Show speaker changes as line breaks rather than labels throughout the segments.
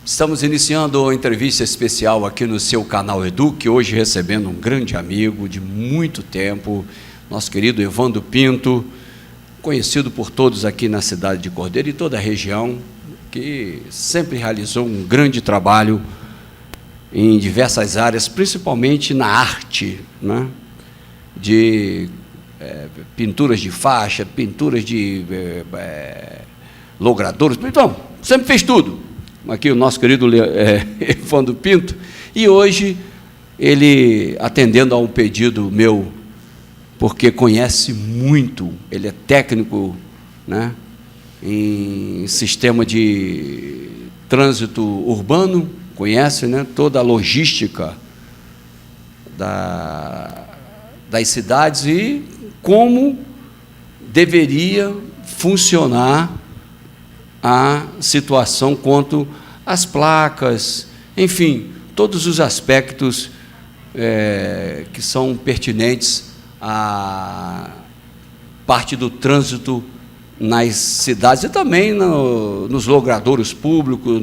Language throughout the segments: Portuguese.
Estamos iniciando a entrevista especial aqui no seu canal Eduque, hoje recebendo um grande amigo de muito tempo, nosso querido Evandro Pinto, conhecido por todos aqui na cidade de Cordeiro e toda a região, que sempre realizou um grande trabalho em diversas áreas, principalmente na arte, né? De pinturas de faixa, pinturas de logradouros, então, sempre fez tudo. Aqui o nosso querido Evandro Pinto, e hoje ele, atendendo a um pedido meu, porque conhece muito, ele é técnico, né, em sistema de trânsito urbano, conhece, né, toda a logística das cidades e como deveria funcionar a situação quanto às placas, enfim, todos os aspectos que são pertinentes à parte do trânsito nas cidades e também nos logradouros públicos,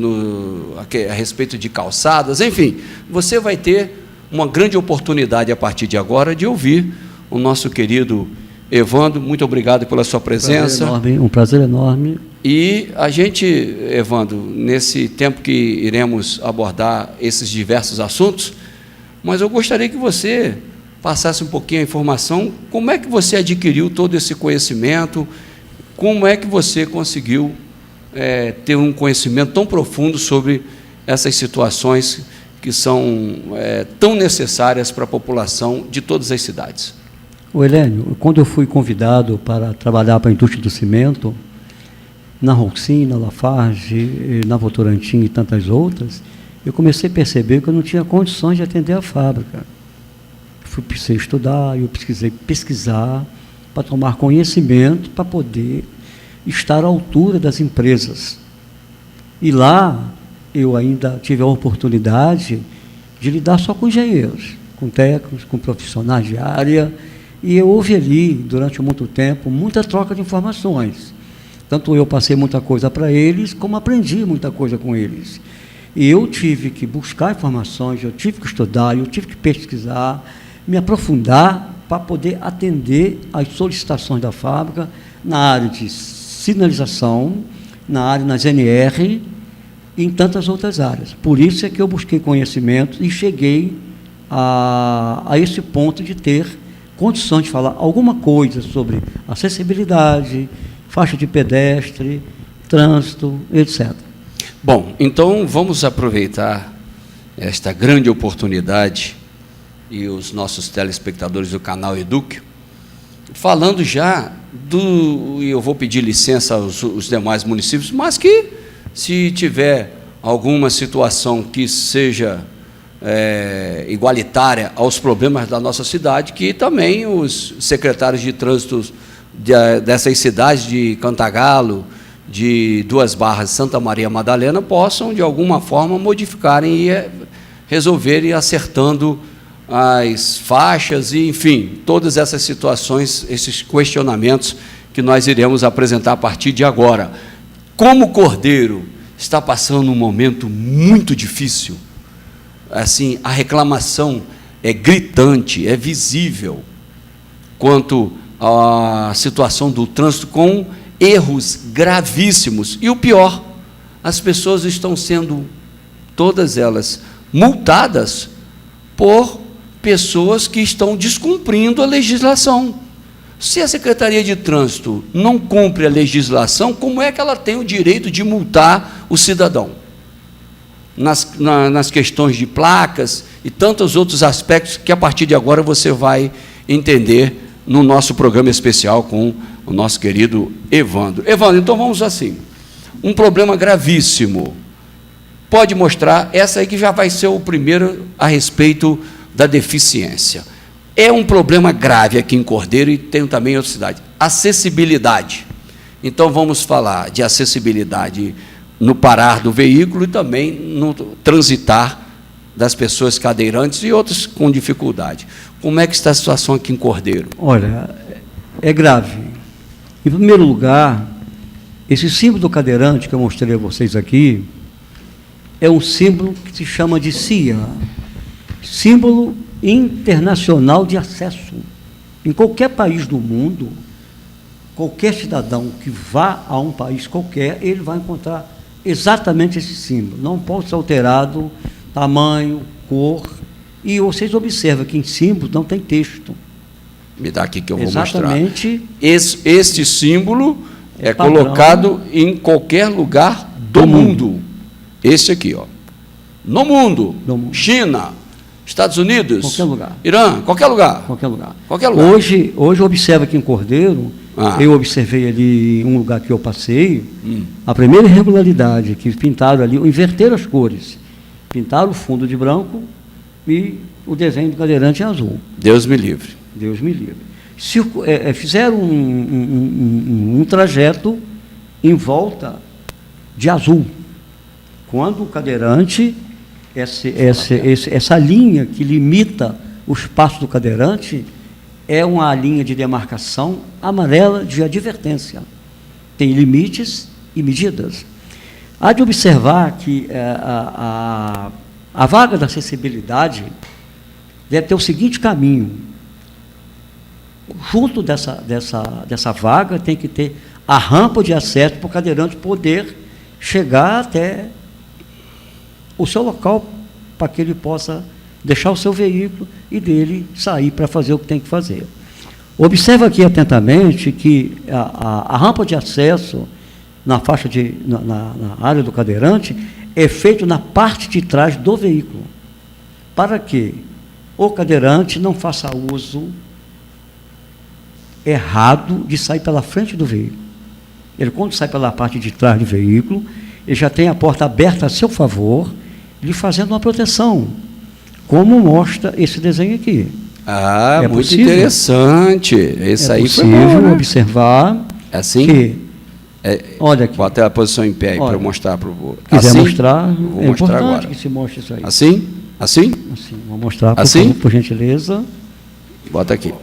a respeito de calçadas, enfim, você vai ter uma grande oportunidade a partir de agora de ouvir o nosso querido Evandro. Muito obrigado pela sua presença.
Um prazer enorme.
E a gente, Evandro, nesse tempo que iremos abordar esses diversos assuntos, mas eu gostaria que você passasse um pouquinho a informação, como é que você adquiriu todo esse conhecimento, como é que você conseguiu ter um conhecimento tão profundo sobre essas situações que são tão necessárias para a população de todas as cidades.
O Helênio, quando eu fui convidado para trabalhar para a indústria do cimento, na Roxin, na Lafarge, na Votorantim e tantas outras, eu comecei a perceber que eu não tinha condições de atender a fábrica. Precisei estudar, eu precisei pesquisar para tomar conhecimento, para poder estar à altura das empresas. E lá eu ainda tive a oportunidade de lidar só com engenheiros, com técnicos, com profissionais de área, e houve ali, durante muito tempo, muita troca de informações. Tanto eu passei muita coisa para eles, como aprendi muita coisa com eles. E eu tive que buscar informações, eu tive que estudar, eu tive que pesquisar, me aprofundar para poder atender às solicitações da fábrica na área de sinalização, na área nas NR e em tantas outras áreas. Por isso é que eu busquei conhecimento e cheguei a esse ponto de ter condições de falar alguma coisa sobre acessibilidade, faixa de pedestre, trânsito, etc.
Bom, então vamos aproveitar esta grande oportunidade e os nossos telespectadores do canal Eduque, falando já e eu vou pedir licença aos demais municípios, mas que, se tiver alguma situação que seja igualitária aos problemas da nossa cidade, que também os secretários de trânsito dessas cidades de Cantagalo, de Duas Barras, Santa Maria Madalena, possam, de alguma forma, modificarem e resolverem acertando as faixas e, enfim, todas essas situações, esses questionamentos que nós iremos apresentar a partir de agora. Como Cordeiro está passando um momento muito difícil, assim, a reclamação é gritante, é visível, quanto à situação do trânsito, com erros gravíssimos. E o pior, as pessoas estão sendo, todas elas, multadas por pessoas que estão descumprindo a legislação. Se a Secretaria de Trânsito não cumpre a legislação, como é que ela tem o direito de multar o cidadão? Nas questões de placas e tantos outros aspectos que, a partir de agora, você vai entender no nosso programa especial com o nosso querido Evandro. Evandro, então vamos assim, um problema gravíssimo. Pode mostrar, essa aí que já vai ser o primeiro a respeito da deficiência. É um problema grave aqui em Cordeiro e tem também em outra cidade. Acessibilidade. Então, vamos falar de acessibilidade no parar do veículo e também no transitar das pessoas cadeirantes e outros com dificuldade. Como é que está a situação aqui em Cordeiro?
Olha, é grave. Em primeiro lugar, esse símbolo do cadeirante que eu mostrei a vocês aqui é um símbolo que se chama de CIA, símbolo internacional de acesso. Em qualquer país do mundo, qualquer cidadão que vá a um país qualquer, ele vai encontrar exatamente esse símbolo. Não pode ser alterado tamanho, cor. E vocês observam que em símbolo não tem texto.
Me dá aqui que eu vou
exatamente
mostrar. Este símbolo é
padrão,
colocado em qualquer lugar do mundo. Este aqui, ó. No mundo. China, Estados Unidos,
qualquer lugar.
Irã, qualquer lugar.
Qualquer lugar.
Qualquer lugar.
Hoje observa aqui em Cordeiro, eu observei ali em um lugar que eu passei, a primeira irregularidade que pintaram ali, inverteram as cores. Pintaram o fundo de branco e o desenho do cadeirante em azul.
Deus me livre.
Deus me livre. Fizeram um trajeto em volta de azul. Quando o cadeirante, essa linha que limita o espaço do cadeirante, é uma linha de demarcação amarela de advertência. Tem limites e medidas. Há de observar que a vaga da acessibilidade deve ter o seguinte caminho. Junto dessa vaga tem que ter a rampa de acesso para o cadeirante poder chegar até o seu local para que ele possa deixar o seu veículo e dele sair para fazer o que tem que fazer. Observa aqui atentamente que a rampa de acesso na faixa na área do cadeirante é feito na parte de trás do veículo, para que o cadeirante não faça uso errado de sair pela frente do veículo. Ele, quando sai pela parte de trás do veículo, ele já tem a porta aberta a seu favor, lhe fazendo uma proteção, como mostra esse desenho aqui.
Muito possível, interessante. Esse aí foi
possível,
bom, né?
Observar
assim
que, olha aqui.
Bota a posição em pé aí para eu mostrar para o...
Quiser mostrar,
vou mostrar agora.
Que se mostre isso aí.
Assim? Assim?
Assim, vou mostrar, por gentileza.
Bota aqui.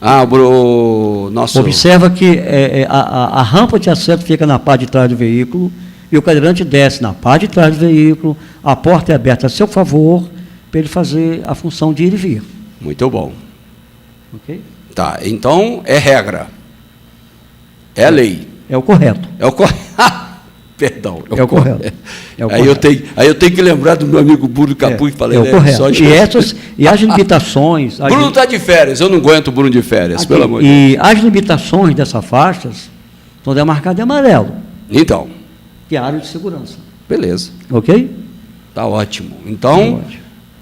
O nosso...
Observa que a rampa de acesso fica na parte de trás do veículo e o cadeirante desce na parte de trás do veículo, a porta é aberta a seu favor, para ele fazer a função de ir e vir.
Muito bom.
Ok?
Tá, então é regra. É lei.
É o correto.
É o correto. Perdão.
É o correto.
Aí eu tenho que lembrar do meu amigo Bruno Capu, que falei,
o correto. E as limitações...
Bruno está de férias, eu não aguento o Bruno de férias, pelo amor de Deus.
E as limitações dessas faixas estão demarcadas em amarelo.
Então.
Que é a área de segurança.
Beleza.
Ok?
Está ótimo. Então,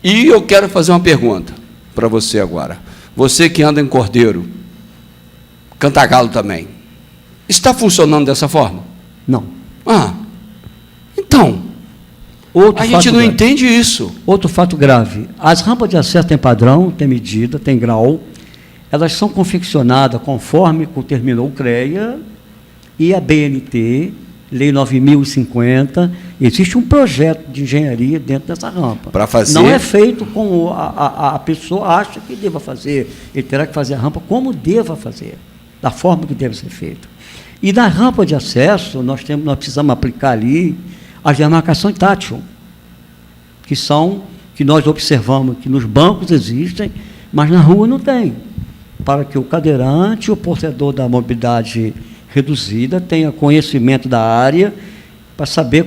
e eu quero fazer uma pergunta para você agora. Você que anda em Cordeiro, Cantagalo também, está funcionando dessa forma?
Não.
Então, a gente não entende isso.
Outro fato grave, as rampas de acesso têm padrão, têm medida, têm grau, elas são confeccionadas conforme terminou o CREA e a BNT, Lei 9.050, existe um projeto de engenharia dentro dessa rampa.
Para fazer...
Não é feito como a pessoa acha que deva fazer, ele terá que fazer a rampa como deva fazer, da forma que deve ser feita. E na rampa de acesso, nós precisamos aplicar ali as demarcações tátil, que nós observamos que nos bancos existem, mas na rua não tem, para que o cadeirante, o portador da mobilidade reduzida, tenha conhecimento da área, para saber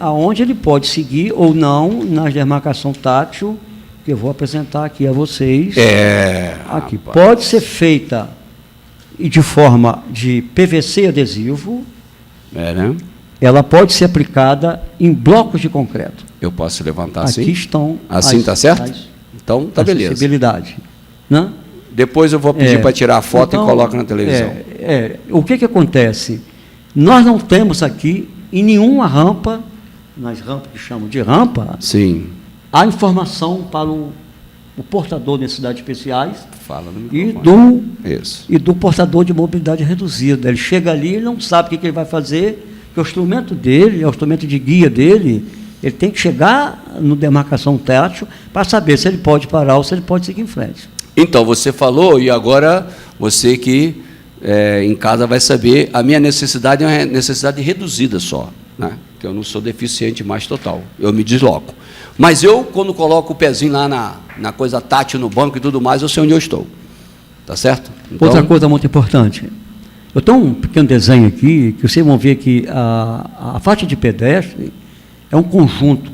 aonde ele pode seguir ou não nas demarcações tátil, que eu vou apresentar aqui a vocês. Aqui. Pode ser feita e de forma de PVC adesivo,
né?
Ela pode ser aplicada em blocos de concreto.
Eu posso levantar assim?
Aqui estão.
Assim está certo? Então está beleza.
Acessibilidade. Né?
Depois eu vou pedir para tirar a foto e coloco na televisão.
O que acontece? Nós não temos aqui, em nenhuma rampa, nas rampas que chamam de rampa,
sim,
a informação para o portador de necessidades especiais
Isso.
e do portador de mobilidade reduzida. Ele chega ali, ele não sabe o que ele vai fazer, porque o instrumento dele, o instrumento de guia dele, ele tem que chegar no demarcação tátil para saber se ele pode parar ou se ele pode seguir em frente.
Então, você falou, e agora você que em casa vai saber, a minha necessidade é uma necessidade reduzida só, né? porque eu não sou deficiente mais total, eu me desloco. Mas eu, quando coloco o pezinho lá na coisa tátil no banco e tudo mais, eu sei onde eu estou. Tá certo? Então,
outra coisa muito importante. Eu tenho um pequeno desenho aqui, que vocês vão ver que a faixa de pedestre é um conjunto.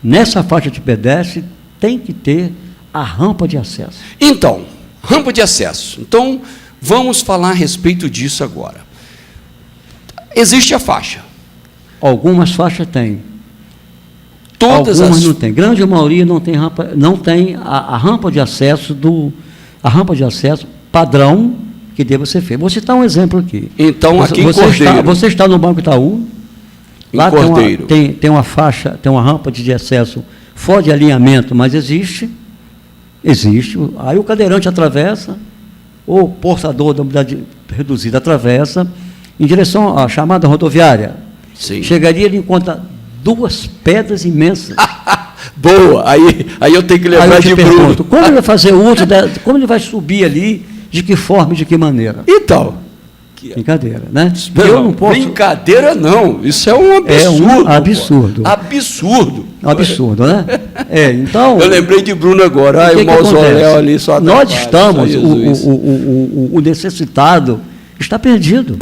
Nessa faixa de pedestre tem que ter a rampa de acesso.
Então, rampa de acesso. Então, vamos falar a respeito disso agora. Existe a faixa.
Algumas faixas têm.
Todas
algumas não tem. Grande maioria não tem rampa, não tem a rampa de acesso padrão que deva ser feita. Vou citar um exemplo aqui.
Então, aqui em Cordeiro.
Você está no Banco Itaú, lá tem uma faixa, tem uma rampa de acesso fora de alinhamento, mas existe. Aí o cadeirante atravessa, ou o portador da unidade reduzida atravessa, em direção à chamada rodoviária.
Sim.
Chegaria, ele encontra 2 pedras imensas.
Boa! Aí eu tenho que lembrar de Bruno.
Como ele vai fazer uso, como ele vai subir ali, de que forma e de que maneira?
Então.
Brincadeira, né?
Não,
eu não posso...
Brincadeira não, isso é um absurdo.
É um absurdo.
Absurdo.
Um absurdo, né? Então...
Eu lembrei de Bruno agora, o mausoléu ali só...
Nós estamos, o necessitado está perdido.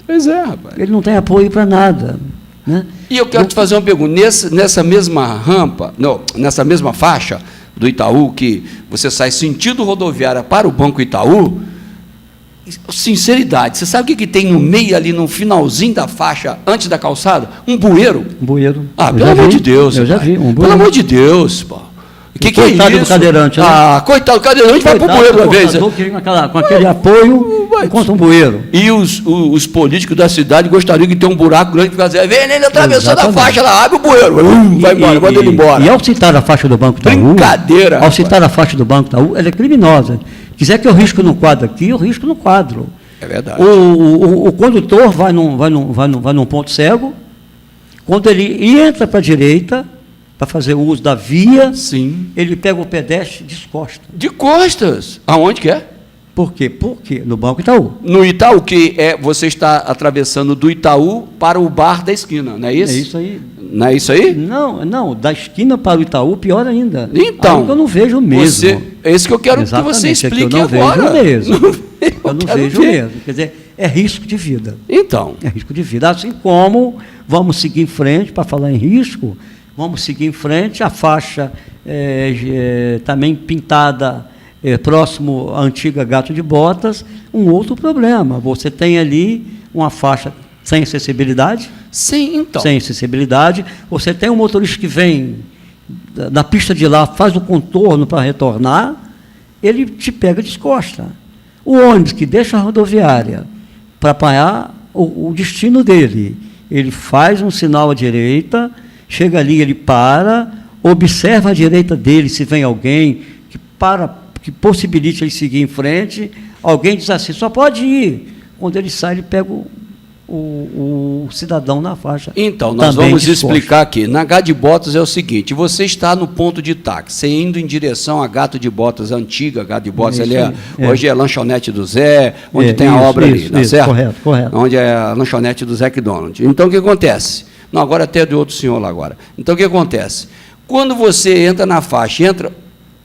Pois é, rapaz.
Ele não tem apoio para nada. Né?
E eu quero te fazer uma pergunta. Nessa mesma rampa, nessa mesma faixa do Itaú, que você sai sentido rodoviária para o Banco Itaú, sinceridade, você sabe o que tem no meio ali, no finalzinho da faixa, antes da calçada? Um bueiro.
Um bueiro.
Ah, pelo amor de Deus.
Eu já vi um bueiro.
Pelo amor de Deus, pô. O que é isso?
Coitado do cadeirante, né?
Coitado do cadeirante, vai para o bueiro uma vez.
Com aquele apoio, encontra um bueiro.
E os políticos da cidade gostariam de ter um buraco grande para fazer, vem ele atravessando a faixa, lá abre o bueiro, vai embora, manda ele embora.
E ao citar a faixa do Banco Itaú,
brincadeira.
Ao citar a faixa do Banco Itaú, ela é criminosa. Quiser que eu risco no quadro aqui, eu risco no quadro.
É verdade.
O condutor vai num ponto cego, quando ele entra para a direita, para fazer o uso da via,
sim,
ele pega o pedestre de costas.
De costas? Aonde que é?
Por quê? Porque no Banco Itaú.
No Itaú, que você está atravessando do Itaú para o bar da esquina, não é isso?
É isso aí.
Não é isso aí?
Não, da esquina para o Itaú, pior ainda.
Então,
aí eu não vejo mesmo.
É isso que eu quero que você explique agora.
Eu não vejo mesmo. Eu não vejo mesmo. Quer dizer, é risco de vida.
Então.
É risco de vida. Assim como vamos seguir em frente, para falar em risco, vamos seguir em frente, a faixa também pintada próximo à antiga Gato de Botas, um outro problema. Você tem ali uma faixa sem acessibilidade.
Sim, então.
Sem acessibilidade. Você tem um motorista que vem da pista de lá, faz o contorno para retornar, ele te pega de costa. O ônibus que deixa a rodoviária para apanhar o destino dele, ele faz um sinal à direita, chega ali, ele para, observa à direita dele se vem alguém que possibilite ele seguir em frente, alguém diz assim, só pode ir. Quando ele sai, ele pega o cidadão na faixa.
Então, nós vamos explicar aqui. Na Gato de Botas é o seguinte, você está no ponto de táxi, você indo em direção a Gato de Botas, a antiga Gato de Botas, hoje é lanchonete do Zé, onde tem a obra ali, não é certo?
Correto.
Onde é a lanchonete do Zé McDonald. Então, o que acontece? Não, agora até do outro senhor lá agora. Então, o que acontece? Quando você entra na faixa,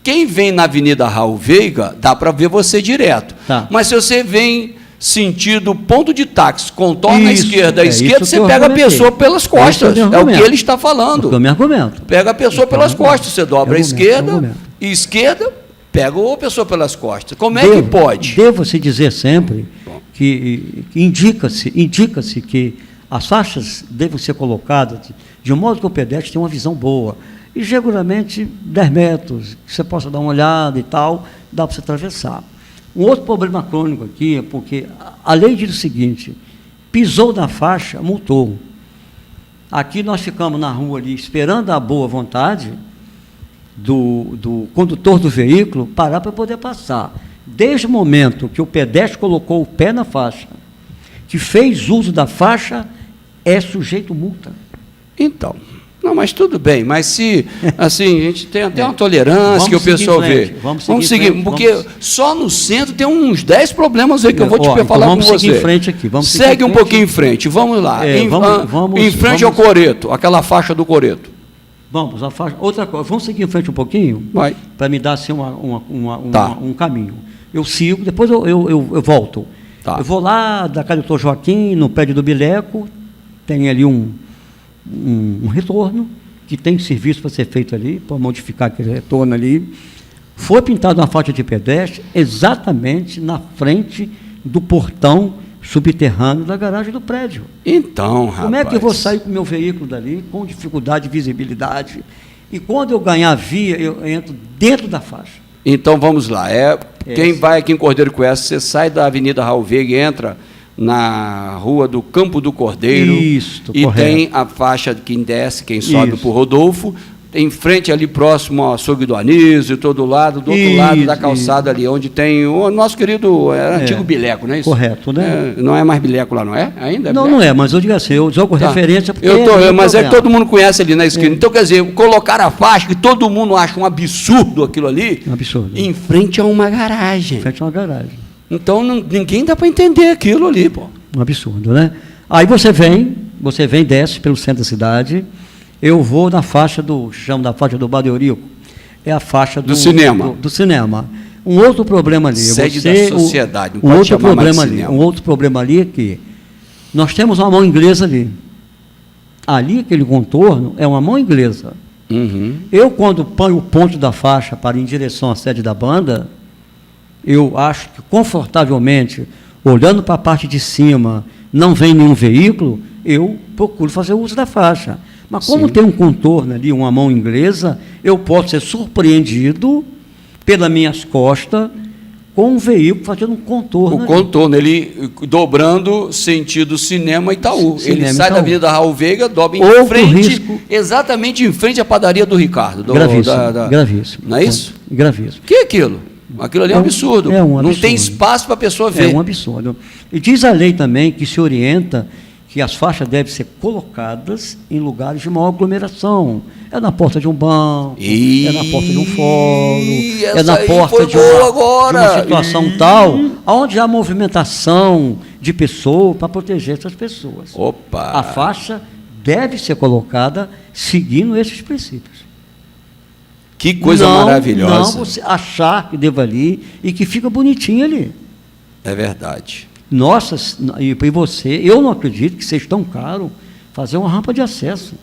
quem vem na Avenida Raul Veiga, dá para ver você direto.
Tá.
Mas se você vem sentido ponto de táxi, contorna a esquerda, você pega a pessoa pelas costas. É o que ele está falando.
Eu me argumento.
Pega a pessoa pelas costas. Você dobra a esquerda, pega a pessoa pelas costas. Como é que pode?
Devo-se dizer sempre que indica-se que as faixas devem ser colocadas de modo que o pedestre tenha uma visão boa. E, geralmente, 10 metros, que você possa dar uma olhada e tal, dá para você atravessar. Um outro problema crônico aqui é porque a lei diz o seguinte, pisou na faixa, multou. Aqui nós ficamos na rua ali, esperando a boa vontade do condutor do veículo parar para poder passar. Desde o momento que o pedestre colocou o pé na faixa, que fez uso da faixa, é sujeito multa.
Então, Não, mas tudo bem, mas se, assim, a gente tem até uma tolerância que o pessoal vê. Vamos seguir, porque só no centro tem uns 10 problemas aí que eu vou te falar com você.
Vamos seguir em frente aqui.
Segue um pouquinho em frente, vamos lá. Em frente ao Coreto, aquela faixa do Coreto.
Vamos, a faixa, outra coisa, vamos seguir em frente um pouquinho?
Vai.
Para me dar assim, um caminho. Eu sigo, depois eu volto.
Tá.
Eu vou lá da casa do Dr. Joaquim, no prédio do Bileco, tem ali um retorno, que tem serviço para ser feito ali, para modificar aquele retorno ali. Foi pintado uma faixa de pedestre exatamente na frente do portão subterrâneo da garagem do prédio.
Então, rapaz...
Como é que eu vou sair com o meu veículo dali, com dificuldade de visibilidade? E quando eu ganhar via, eu entro dentro da faixa. Então, vamos lá.
Quem vai aqui em Cordeiro Coelho, você sai da Avenida Raul Veiga e entra na rua do Campo do Cordeiro.
Isso,
e
correto.
Tem a faixa de quem desce, quem sobe por Rodolfo, em frente ali próximo ao açougue do Anísio, do outro lado da calçada ali, onde tem o nosso querido, antigo Bileco, não é isso?
Correto, né?
Não é mais Bileco lá, não é? Ainda é
não,
Bileco?
não é, mas eu digo assim, eu jogo referência porque...
mas é que todo mundo conhece ali na esquina. Então, quer dizer, colocar a faixa, que todo mundo acha um absurdo aquilo ali,
Um absurdo.
em frente a uma garagem.
Em frente a uma garagem.
Então, ninguém dá para entender aquilo ali, pô.
Um absurdo, né? Aí você vem, desce pelo centro da cidade, eu vou na faixa chamo da faixa do Badeorico, é a faixa do
cinema.
Do cinema. Um outro problema ali...
Sede da sociedade, não
pode
outro
chamar
problema
mais de cinema. Um outro problema ali é que nós temos uma mão inglesa ali. Ali, aquele contorno, é uma mão inglesa.
Uhum.
Eu, quando ponho o ponto da faixa para ir em direção à sede da banda, eu acho que, confortavelmente, olhando para a parte de cima, não vem nenhum veículo, eu procuro fazer uso da faixa. Mas como tem um contorno ali, uma mão inglesa, eu posso ser surpreendido pelas minhas costas com um veículo fazendo um contorno.
O contorno, ele dobrando sentido cinema Itaú. Ele sai da Avenida Raul Veiga, dobra em frente, exatamente em frente à padaria do Ricardo.
Gravíssimo.
Não é isso?
Gravíssimo.
O que é aquilo? Aquilo ali é um absurdo. Não tem espaço para a pessoa ver.
É um absurdo. E diz a lei também que se orienta que as faixas devem ser colocadas em lugares de maior aglomeração. É na porta de um banco, é na porta de um fórum, é na porta de uma situação tal, onde há movimentação de pessoas para proteger essas pessoas.
Opa!
A faixa deve ser colocada seguindo esses princípios.
Que coisa maravilhosa.
Não você achar que deva ali e que fica bonitinho ali.
É verdade.
Nossa, e você, eu não acredito que seja tão caro fazer uma rampa de acesso.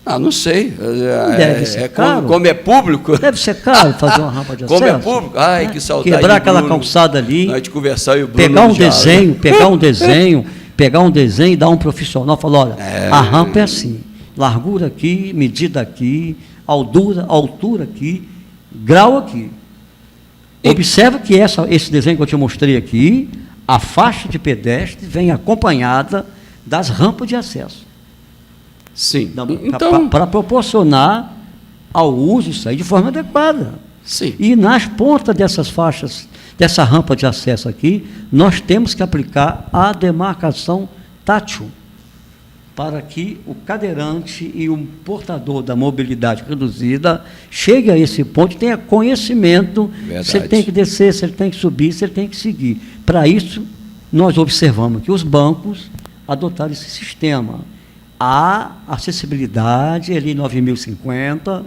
Não sei.
Deve ser caro.
Como é público.
Deve ser caro fazer uma rampa de acesso.
Como é público. Ai, que saudade.
Quebrar aquela calçada ali.
Nós de conversar e o Bruno
pegar um desenho e dar um profissional, falar, olha, a rampa é assim, largura aqui, medida aqui, altura aqui, grau aqui. Observa que esse desenho que eu te mostrei aqui, a faixa de pedestre vem acompanhada das rampas de acesso.
Sim. Então,
para proporcionar ao uso isso aí de forma adequada.
Sim.
E nas pontas dessas faixas, dessa rampa de acesso aqui, nós temos que aplicar a demarcação tátil, para que o cadeirante e o portador da mobilidade reduzida chegue a esse ponto e tenha conhecimento se ele tem que descer, se ele tem que subir, se ele tem que seguir. Para isso, nós observamos que os bancos adotaram esse sistema. A acessibilidade, ali 9.050,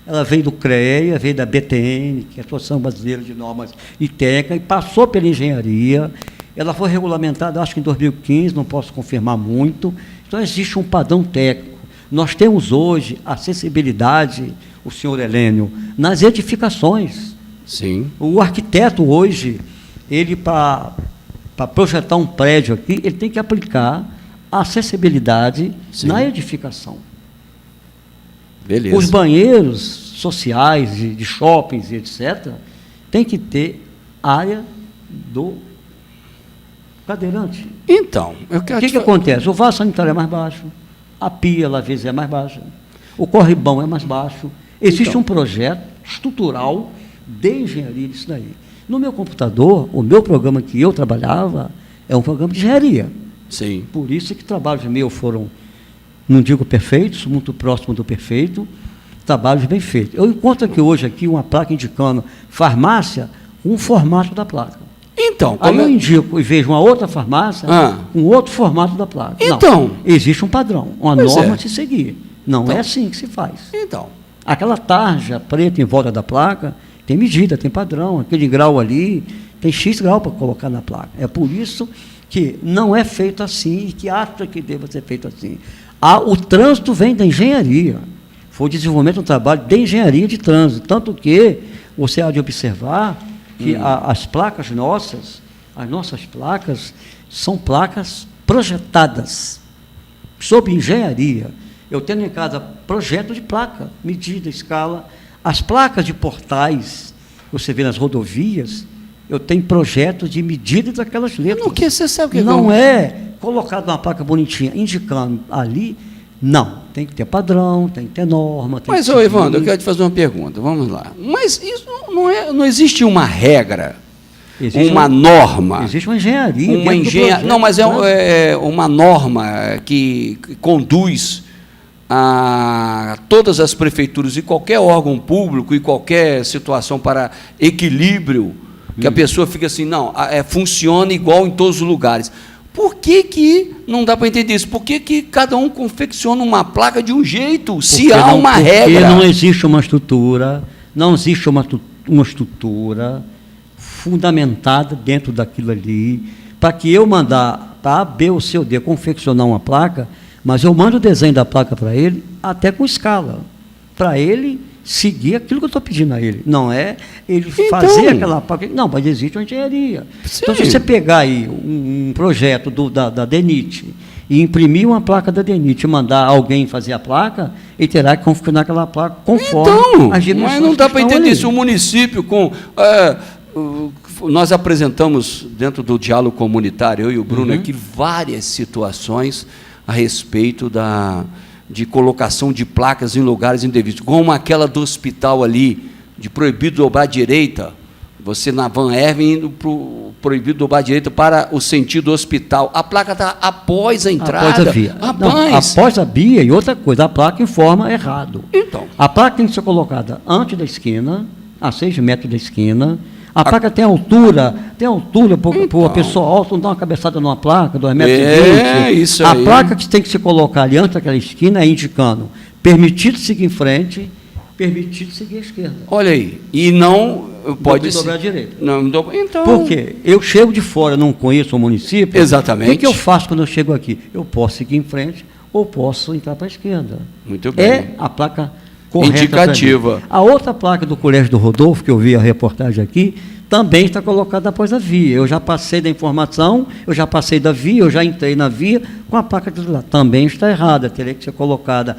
ela veio do CREA, veio da BTN, que é a Associação Brasileira de Normas e Técnica, e passou pela engenharia. Ela foi regulamentada, acho que em 2015, não posso confirmar muito. Então, existe um padrão técnico. Nós temos hoje acessibilidade, o senhor Helênio, nas edificações.
Sim.
O arquiteto hoje, ele para projetar um prédio aqui, ele tem que aplicar a acessibilidade na edificação.
Beleza.
Os banheiros sociais, de shoppings, etc., tem que ter área do cadeirante.
Então,
o que acontece? O vaso sanitário é mais baixo, a pia, às vezes, é mais baixa, o corrimão é mais baixo. Existe um projeto estrutural de engenharia disso daí. No meu computador, o meu programa que eu trabalhava é um programa de engenharia.
Sim.
Por isso que trabalhos meus foram não digo perfeitos, muito próximo do perfeito, trabalhos bem feitos. Eu encontro hoje aqui uma placa indicando farmácia com o formato da placa.
Então,
aí eu indico e vejo uma outra farmácia com outro formato da placa.
Então,
não, existe um padrão, uma norma a se seguir. Não é assim que se faz.
Então,
aquela tarja preta em volta da placa tem medida, tem padrão, aquele grau ali tem X grau para colocar na placa. É por isso que não é feito assim e que acha que deva ser feito assim. O trânsito vem da engenharia. Foi o desenvolvimento do trabalho de engenharia de trânsito. Tanto que você há de observar que as placas nossas, as nossas placas, são placas projetadas sob engenharia. Eu tenho em casa projeto de placa, medida, escala. As placas de portais, você vê nas rodovias, eu tenho projetos de medida daquelas letras.
O que você sabe que
não é colocado uma placa bonitinha, indicando ali, não. Tem que ter padrão, tem que ter norma.
Mas, Evandro, eu quero te fazer uma pergunta, vamos lá. Mas isso não existe uma regra, uma norma?
Existe uma engenharia.
Não, mas é uma norma que conduz a todas as prefeituras e qualquer órgão público e qualquer situação para equilíbrio, que a pessoa fica assim, não, funciona igual em todos os lugares. Por que não dá para entender isso? Por que cada um confecciona uma placa de um jeito, se há uma regra?
Porque não existe uma estrutura, não existe uma estrutura fundamentada dentro daquilo ali, para que eu mandar para A, B ou C ou D confeccionar uma placa, mas eu mando o desenho da placa para ele, até com escala, para ele seguir aquilo que eu estou pedindo a ele. Não é ele fazer aquela placa. Não, mas existe uma engenharia. Sim. Então, se você pegar aí um projeto da DENIT e imprimir uma placa da DENIT e mandar alguém fazer a placa, ele terá que configurar aquela placa conforme as dimensões.
Mas não dá para entender isso. O município com... nós apresentamos, dentro do diálogo comunitário, eu e o Bruno aqui, várias situações a respeito de colocação de placas em lugares indevidos, como aquela do hospital ali, de proibido dobrar à direita, você na Van Herven indo para o proibido dobrar à direita para o sentido hospital. A placa está após a entrada.
Após a via. Após a via, e outra coisa, a placa informa errado.
Então.
A placa tem que ser colocada antes da esquina, a 6 metros da esquina. A placa tem altura para a pessoa alta não dar uma cabeçada numa placa, 2,20 metros.
Isso aí.
A placa que tem que se colocar ali antes daquela esquina é indicando permitido seguir em frente, permitido seguir à esquerda.
Olha aí, e não pode
dobrar à direita.
Então.
Por quê? Eu chego de fora, não conheço o município.
Exatamente.
O que eu faço quando eu chego aqui? Eu posso seguir em frente ou posso entrar para a esquerda.
Muito bem.
É a placa correta.
Indicativa.
A outra placa do Colégio do Rodolfo, que eu vi a reportagem aqui, também está colocada após a via. Eu já passei da informação, eu já passei da via, eu já entrei na via com a placa de lá. Também está errada, teria que ser colocada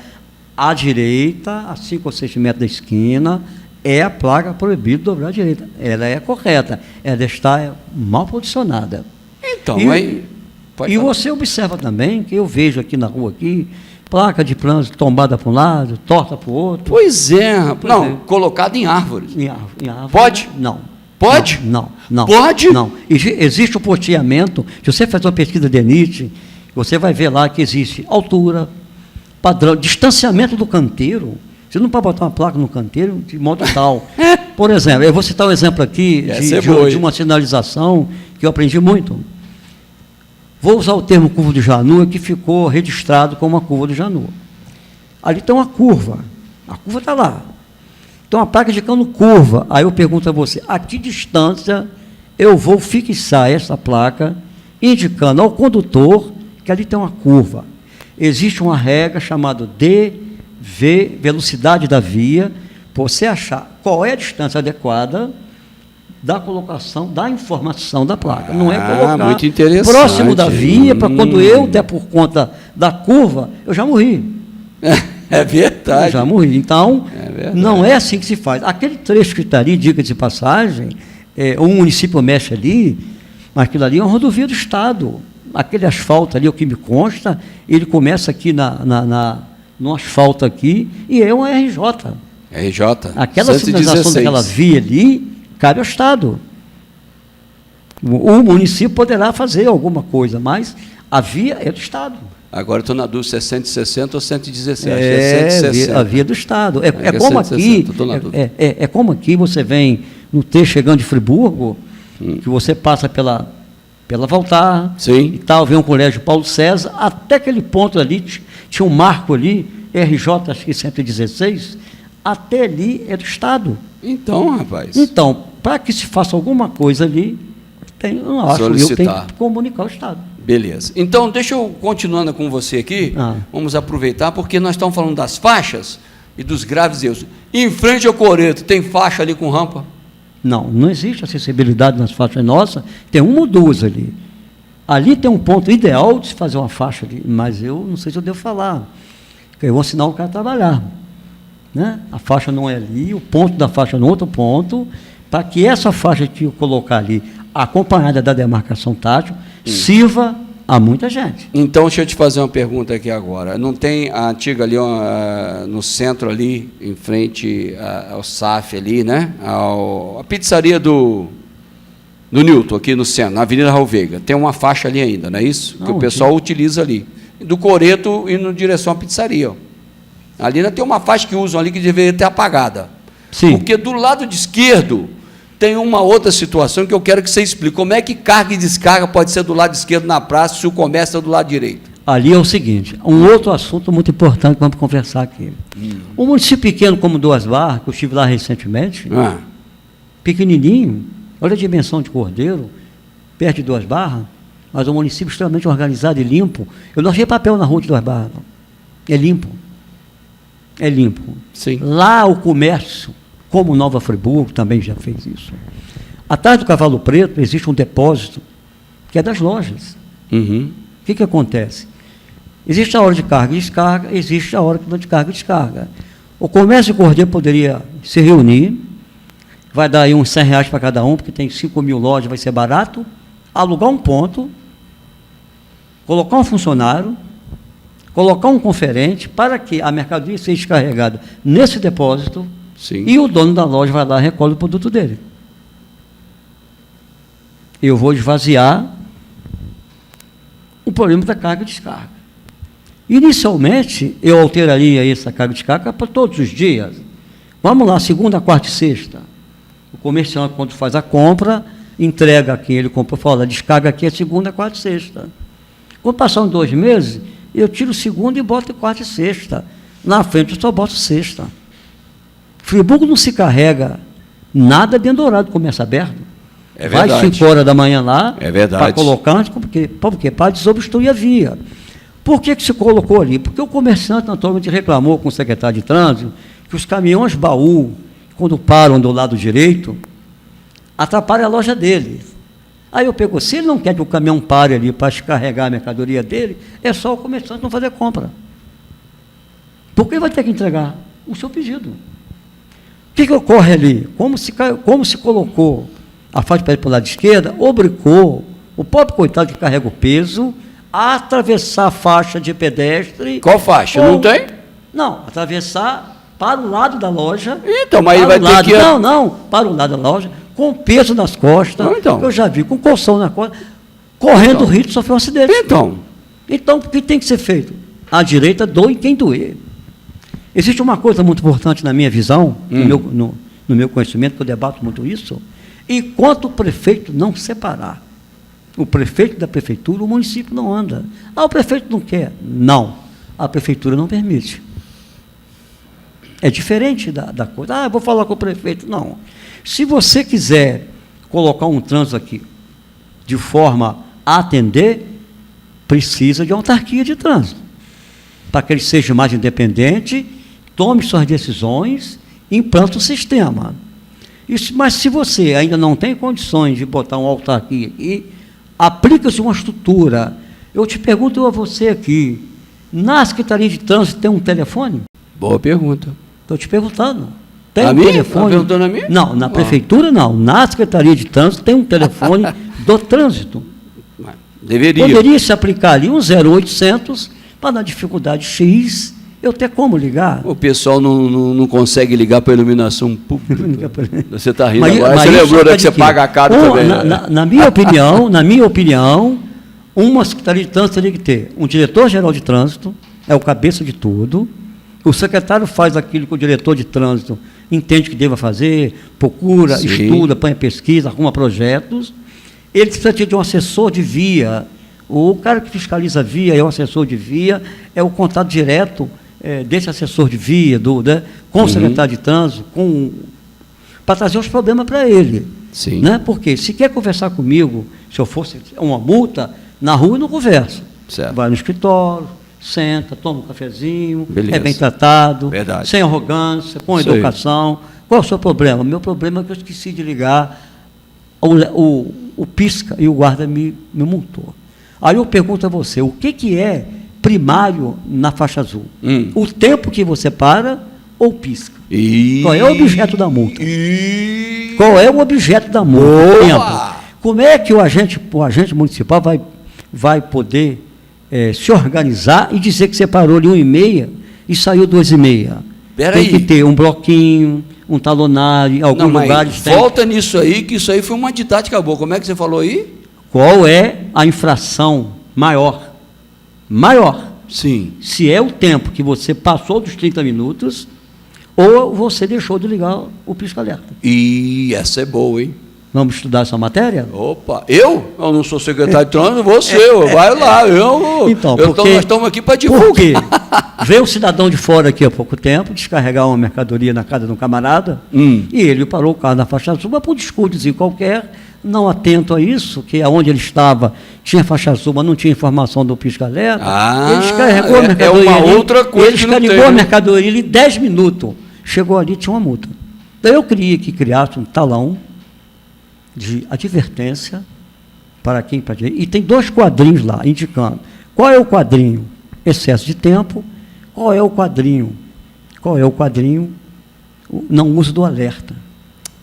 à direita, a 5 ou 6 metros da esquina, é a placa proibido dobrar à direita. Ela é correta, ela está mal posicionada.
Então,
e você observa também, que eu vejo aqui na rua, placa de trânsito tombada para um lado, torta para o outro.
Pois é. Colocada em árvores.
Em árvore.
Pode?
Não.
Pode?
Não.
Pode?
Não. Existe o posteamento. Se você faz uma pesquisa DENIT, você vai ver lá que existe altura, padrão, distanciamento do canteiro. Você não pode botar uma placa no canteiro de modo tal. Por exemplo, eu vou citar um exemplo aqui de uma sinalização que eu aprendi muito. Vou usar o termo curva do Janua, que ficou registrado como uma curva do Janua. Ali tem uma curva. A curva está lá. Então, a placa indicando curva. Aí eu pergunto a você, a que distância eu vou fixar essa placa, indicando ao condutor que ali tem uma curva. Existe uma regra chamada DV, velocidade da via, para você achar qual é a distância adequada da colocação, da informação da placa. Não é colocar
muito interessante.
Próximo da via, para quando eu der por conta da curva, eu já morri.
É verdade.
Eu já morri. Então, não é assim que se faz. Aquele trecho que está ali, dica de passagem, o município mexe ali, mas aquilo ali é uma rodovia do Estado. Aquele asfalto ali, o que me consta, ele começa aqui no asfalto aqui, e é uma RJ.
RJ.
Aquela sinalização daquela via ali cabe ao Estado. O município poderá fazer alguma coisa, mas a via é do Estado.
Agora estou na dúvida se é 160 ou 117. É 160.
A via do Estado. É como
160,
aqui. É como aqui você vem no T chegando de Friburgo, que você passa pela Valtar,
sim,
e tal, vem um colégio Paulo César, até aquele ponto ali, tinha um marco ali, RJ, acho que 116, até ali é do Estado.
Então, rapaz.
Então, para que se faça alguma coisa ali, eu tenho que comunicar ao Estado.
Beleza. Então, deixa eu continuando com você aqui, vamos aproveitar, porque nós estamos falando das faixas e dos graves erros. Em frente ao Coreto, tem faixa ali com rampa?
Não existe acessibilidade nas faixas nossas, tem uma ou duas ali. Ali tem um ponto ideal de se fazer uma faixa ali, mas eu não sei se eu devo falar, porque eu vou ensinar o cara a trabalhar. Né? A faixa não é ali, o ponto da faixa no outro ponto, para que essa faixa que eu colocar ali, acompanhada da demarcação tátil, sirva a muita gente.
Então, deixa eu te fazer uma pergunta aqui agora. Não tem a antiga ali, no centro ali, em frente ao SAF ali, né? A pizzaria do Newton, aqui no centro, na Avenida Raul Veiga. Tem uma faixa ali ainda, não é isso? Que o pessoal utiliza ali. Do Coreto indo em direção à pizzaria. Ó. Ali ainda tem uma faixa que usam ali que deveria ter apagada.
Sim.
Porque do lado de esquerdo tem uma outra situação que eu quero que você explique. Como é que carga e descarga pode ser do lado esquerdo na praça se o comércio é do lado direito?
Ali é o seguinte, um outro assunto muito importante que vamos conversar aqui. Um município pequeno como Duas Barras, que eu estive lá recentemente, pequenininho, olha a dimensão de Cordeiro, perto de Duas Barras, mas um município extremamente organizado e limpo. Eu não achei papel na rua de Duas Barras, não. É limpo. É limpo.
Sim.
Lá o comércio, como Nova Friburgo também já fez isso. Atrás do Cavalo Preto existe um depósito que é das lojas.
Uhum.
O que acontece? Existe a hora de carga e descarga, existe a hora de carga e descarga. O comércio de Cordeiro poderia se reunir, vai dar aí uns R$100 para cada um, porque tem 5.000 lojas, vai ser barato, alugar um ponto, colocar um funcionário, colocar um conferente para que a mercadoria seja descarregada nesse depósito.
Sim.
E o dono da loja vai lá e recolhe o produto dele. Eu vou esvaziar o problema da carga e descarga. Inicialmente, eu alteraria essa carga e descarga para todos os dias. Vamos lá, segunda, quarta e sexta. O comerciante, quando faz a compra, entrega a quem ele comprou, fala, descarga aqui é segunda, quarta e sexta. Quando passam 2 meses, eu tiro segunda e boto quarta e sexta. Na frente eu só boto sexta. Friburgo não se carrega nada dentro do horário do comércio aberto.
É verdade.
Vai 5 horas da manhã lá,
para
colocar, porque para desobstruir a via. Por que se colocou ali? Porque o comerciante naturalmente reclamou com o secretário de trânsito que os caminhões baú, quando param do lado direito, atrapalham a loja dele. Aí eu pego, se ele não quer que o caminhão pare ali para descarregar a mercadoria dele, é só o comerciante não fazer compra. Porque ele vai ter que entregar o seu pedido. O que ocorre ali? Como se colocou a faixa para ir para o lado esquerda, obrigou o pobre coitado que carrega o peso a atravessar a faixa de pedestre.
Qual faixa? Não tem?
Não, atravessar para o lado da loja.
Então, mas ele vai ter que...
Não, para o lado da loja, com peso nas costas.
Então.
Eu já vi, com colchão na costa, correndo o risco de sofrer um acidente. Então, o que tem que ser feito? A direita doe quem doer. Existe uma coisa muito importante na minha visão, no meu conhecimento, que eu debato muito isso, enquanto o prefeito não separar o prefeito da prefeitura, o município não anda. O prefeito não quer. Não, a prefeitura não permite. É diferente da coisa. Eu vou falar com o prefeito. Não. Se você quiser colocar um trânsito aqui de forma a atender, precisa de uma autarquia de trânsito, para que ele seja mais independente, tome suas decisões, implante o sistema. Mas se você ainda não tem condições de botar uma autarquia aqui, aplica-se uma estrutura. Eu te pergunto a você aqui, na Secretaria de Trânsito tem um telefone?
Boa pergunta.
Estou te perguntando. Tem
um
telefone?
Está perguntando a mim?
Não, na prefeitura não. Na Secretaria de Trânsito tem um telefone do trânsito.
Deveria.
Poderia se aplicar ali um 0800 para, na dificuldade X, eu ter como ligar.
O pessoal não consegue ligar para a iluminação pública. Você está rindo
mas
agora. Você lembrou que você paga caro também.
Na minha opinião, Uma Secretaria de Trânsito teria que ter um diretor-geral de trânsito, é o cabeça de tudo, o secretário faz aquilo que o diretor de trânsito entende que deva fazer, procura,
Sim.
estuda, põe pesquisa, arruma projetos. Ele precisa ter de um assessor de via. O cara que fiscaliza a via é o assessor de via, é o contato direto desse assessor de via, com o secretário de trânsito, para trazer os problemas para ele.
Sim.
Né? Porque se quer conversar comigo, se eu fosse uma multa, na rua eu não converso.
Certo.
Vai no escritório, senta, toma um cafezinho,
Beleza.
é bem tratado,
Verdade.
sem arrogância, com
Isso aí.
educação. Qual é o seu problema? Meu problema é que eu esqueci de ligar, o pisca e o guarda me multou. Aí eu pergunto a você, o que é primário na faixa azul? O tempo que você para ou pisca? Qual é o objeto da multa? Qual é o objeto da multa? Tempo. Como é que o agente municipal vai poder se organizar e dizer que você parou de 1h30 e saiu 2h30? Tem que ter um bloquinho, um talonário, em alguns lugares tem.
Volta nisso aí, que isso aí foi uma didática boa. Como é que você falou aí?
Qual é a infração maior? Maior.
Sim.
Se é o tempo que você passou dos 30 minutos ou você deixou de ligar o pisca-alerta.
E essa é boa, hein?
Vamos estudar essa matéria?
Opa, eu não sou secretário de trânsito, você, vai lá.
Então,
nós estamos aqui para divulgar.
Porque veio um cidadão de fora aqui há pouco tempo, descarregar uma mercadoria na casa de um camarada, e ele parou o carro na faixa azul, mas por descuidozinho qualquer, não atento a isso, que aonde ele estava tinha faixa azul, mas não tinha informação do pisca-alerta.
Ele
descarregou a mercadoria.
É uma outra coisa.
Ele descarregou a mercadoria em 10 minutos. Chegou ali, tinha uma multa. Então eu queria que criasse um talão de advertência para quem pratica. E tem 2 quadrinhos lá, indicando qual é o quadrinho excesso de tempo, qual é o quadrinho não uso do alerta.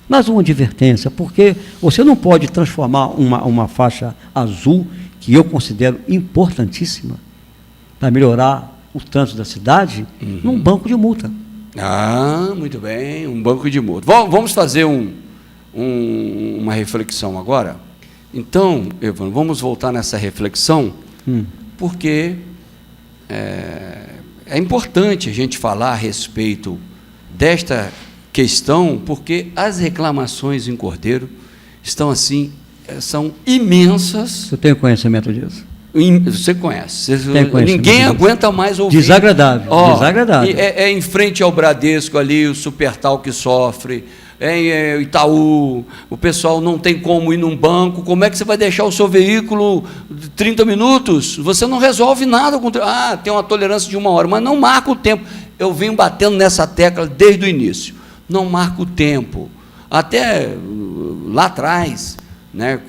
Mas uma advertência, porque você não pode transformar uma faixa azul, que eu considero importantíssima, para melhorar o trânsito da cidade, num banco de multa.
Muito bem, um banco de multa. Vamos fazer uma reflexão agora. Então, Evandro, vamos voltar nessa reflexão, porque é importante a gente falar a respeito desta questão, porque as reclamações em Cordeiro estão assim, são imensas.
Você tem conhecimento disso?
Você conhece.
Ninguém
aguenta mais ouvir.
Desagradável. Desagradável.
É em frente ao Bradesco ali, o Supertal que sofre, em Itaú, o pessoal não tem como ir num banco. Como é que você vai deixar o seu veículo 30 minutos? Você não resolve nada. Tem uma tolerância de 1 hora, mas não marca o tempo. Eu venho batendo nessa tecla desde o início. Não marca o tempo. Até lá atrás, né,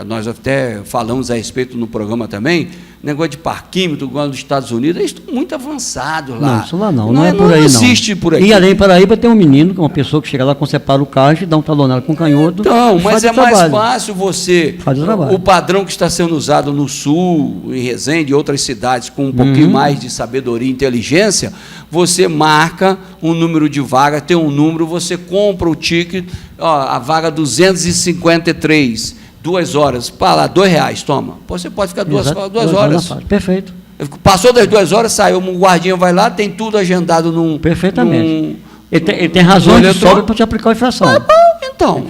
nós até falamos a respeito no programa também, negócio de parquímetro, igual dos Estados Unidos, eles estão muito avançados lá.
Não, isso lá não é por aí,
não existe por aqui.
E além de Paraíba tem um menino, uma pessoa que chega lá, separa o carro e dá um talonado com canhoto.
Então, mas é mais fácil você,
faz o trabalho.
O padrão que está sendo usado no Sul, em Resende e outras cidades com um pouquinho mais de sabedoria e inteligência, você marca um número de vaga, tem um número, você compra o ticket, a vaga 253, 2 horas, para lá, R$2, toma. Você pode ficar 2 horas.
Perfeito.
Passou das 2 horas, saiu, um guardinha vai lá, tem tudo agendado num...
Perfeitamente. Ele tem razão de sobra para te aplicar a infração.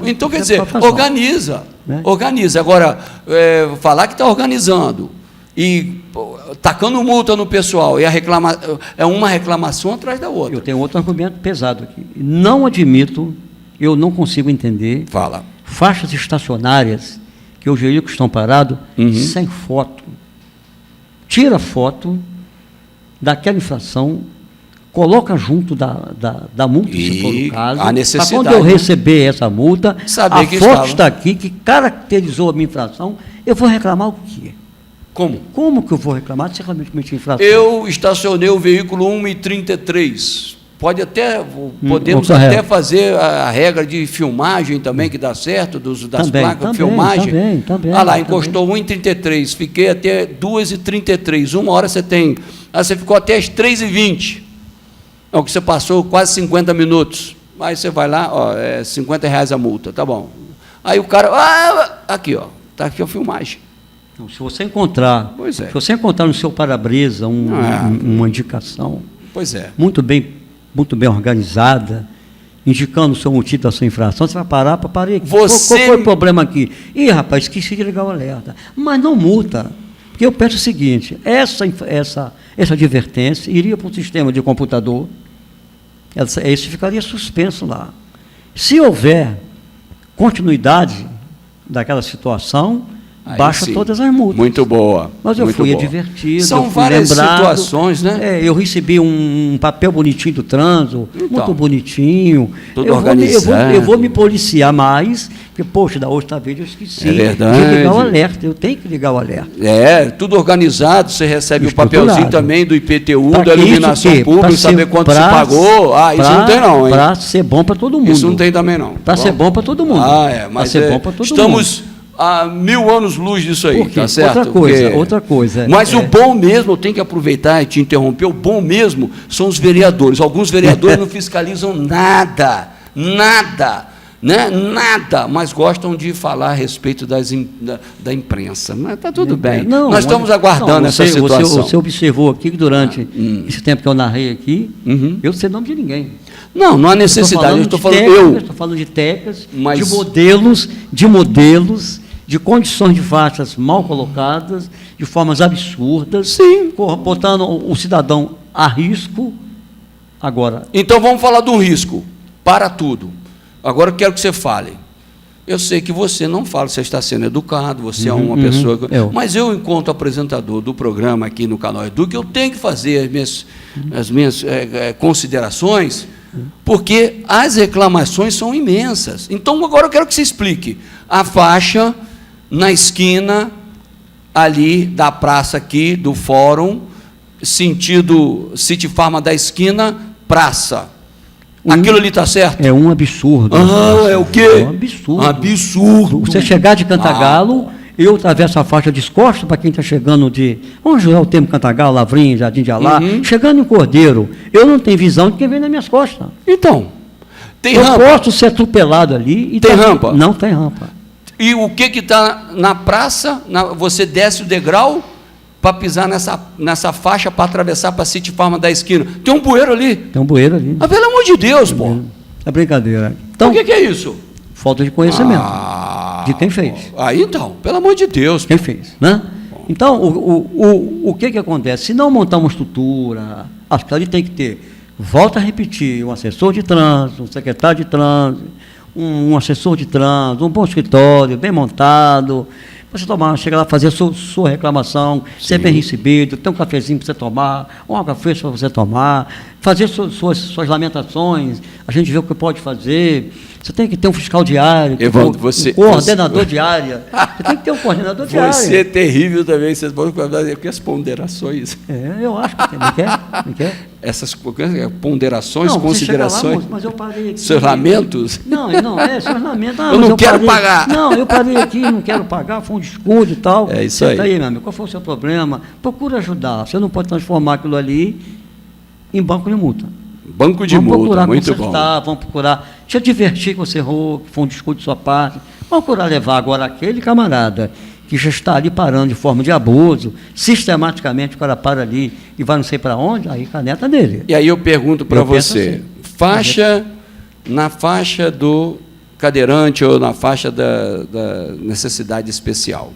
Então quer dizer, organiza. Né? Organiza. Agora, falar que está organizando e tacando multa no pessoal, e é uma reclamação atrás da outra.
Eu tenho outro argumento pesado aqui. Não admito, eu não consigo entender, faixas estacionárias que os veículos estão parados sem foto. Tira foto daquela infração, coloca junto da multa, se for o caso.
A necessidade.
Para quando eu receber essa multa,
saber
a foto está aqui, que caracterizou a minha infração, eu vou reclamar o quê?
Como?
Como que eu vou reclamar se realmente cometi infração?
Eu estacionei o veículo 1h33. Podemos até fazer a regra de filmagem também, que dá certo, das placas de filmagem.
Também.
Lá, encostou 1h33, fiquei até 2h33. 1 hora você tem. Aí você ficou até as 3h20. É o que você passou quase 50 minutos. Aí você vai lá, é R$50 a multa, tá bom. Aí o cara, aqui, está aqui a filmagem.
Então, se você encontrar,
Pois é.
se você encontrar no seu para-brisa uma indicação
Pois é.
muito bem organizada, indicando o seu motivo da sua infração, você vai parar para parar aqui. Qual foi o problema aqui? Ih, rapaz, esqueci de ligar o alerta. Mas não multa. Porque eu penso o seguinte, essa advertência iria para um sistema de computador, esse ficaria suspenso lá. Se houver continuidade daquela situação,
Aí
baixa
sim.
todas as multas.
Muito boa.
Mas eu
muito
fui
boa.
advertido,
São
eu fui
várias
lembrado,
situações, né?
eu recebi um papel bonitinho do trânsito,
Então,
muito bonitinho.
tudo
organizado. Eu vou me policiar mais, porque, poxa, da outra vez eu esqueci
É verdade.
de ligar o alerta. Eu tenho que ligar o alerta.
Tudo organizado, você recebe o
Estruturado.
papelzinho também do IPTU,
Pra
da
que
iluminação
isso,
pública,
pra
saber
ser-
quanto
pra-
você pagou. Isso não tem não, hein?
Para ser bom para todo mundo.
Isso não tem também não.
Para ser bom para todo mundo.
Mas
ser bom para todo
estamos a 1000 anos-luz disso aí,
Por quê?
tá certo?
Outra coisa.
Mas o bom mesmo, eu tenho que aproveitar e te interromper, o bom mesmo são os vereadores. Alguns vereadores não fiscalizam nada, né? Nada, mas gostam de falar a respeito da imprensa. Mas está tudo bem. Nós estamos aguardando essa situação.
Você observou aqui que durante esse tempo que eu narrei aqui, eu não sei o nome de ninguém.
Não há necessidade. Eu estou falando
Estou falando de técnicas,
Mas-
de modelos, de condições de faixas mal colocadas, de formas absurdas,
Sim.
botando o cidadão a risco. Agora,
Então vamos falar do risco. Para tudo. Agora eu quero que você fale. Eu sei que você não fala, você está sendo educado, você é uma pessoa. Mas eu, enquanto apresentador do programa aqui no canal Eduque, eu tenho que fazer as minhas considerações, porque as reclamações são imensas. Então agora eu quero que você explique. A faixa na esquina ali da praça aqui, do fórum, sentido City Farma da esquina, praça. Aquilo ali está certo?
é um absurdo.
É o quê?
É um absurdo.
Absurdo.
Você chegar de Cantagalo, eu atravesso a faixa descosta para quem está chegando de. Vamos usar o termo Cantagalo, Lavrinha, Jardim de Alá, chegando em Cordeiro, eu não tenho visão de quem vem nas minhas costas.
Então, tem
Eu
rampa.
posso ser atropelado ali. E
Tem rampa?
Não tem rampa.
E o que está na praça? Você desce o degrau para pisar nessa faixa para atravessar para a City Farma da esquina. Tem um bueiro ali.
Tem um bueiro ali.
Mas pelo amor de Deus, pô.
É brincadeira. Então,
O que é isso?
falta de conhecimento de quem fez.
Aí então, pelo amor de Deus.
Quem fez, né? Então, o que acontece? Se não montar uma estrutura, acho que ali tem que ter, volta a repetir, um assessor de trânsito, um secretário de trânsito, um assessor de trânsito, um bom escritório, bem montado, você chega lá, fazer a sua reclamação, ser bem recebido, ter um cafezinho para você tomar, um café para você tomar, fazer suas lamentações, a gente vê o que pode fazer. Você tem que ter um fiscal de área,
Evandro,
um coordenador de área. Você tem que ter um coordenador de área.
Você é terrível também, vocês vão fazer as ponderações.
Eu acho que tem. Não quer?
Essas ponderações,
Não, você chega lá,
considerações,
mas eu parei aqui.
seus lamentos.
Seus lamentos.
Eu não quero pagar.
Não, eu parei aqui, não quero pagar, foi um descuido e tal.
É isso
Senta
aí.
meu amigo, qual foi o seu problema? Procura ajudar. Você não pode transformar aquilo ali em banco de multa.
Banco de
Vamos
multa,
procurar
muito
consertar, vamos procurar te advertir que você errou, que foi um descuido de sua parte. Vamos procurar levar agora aquele camarada que já está ali parando de forma de abuso, sistematicamente o cara para ali e vai não sei para onde, aí caneta dele.
E aí eu pergunto para você,
assim.
na faixa do cadeirante ou na faixa da necessidade especial,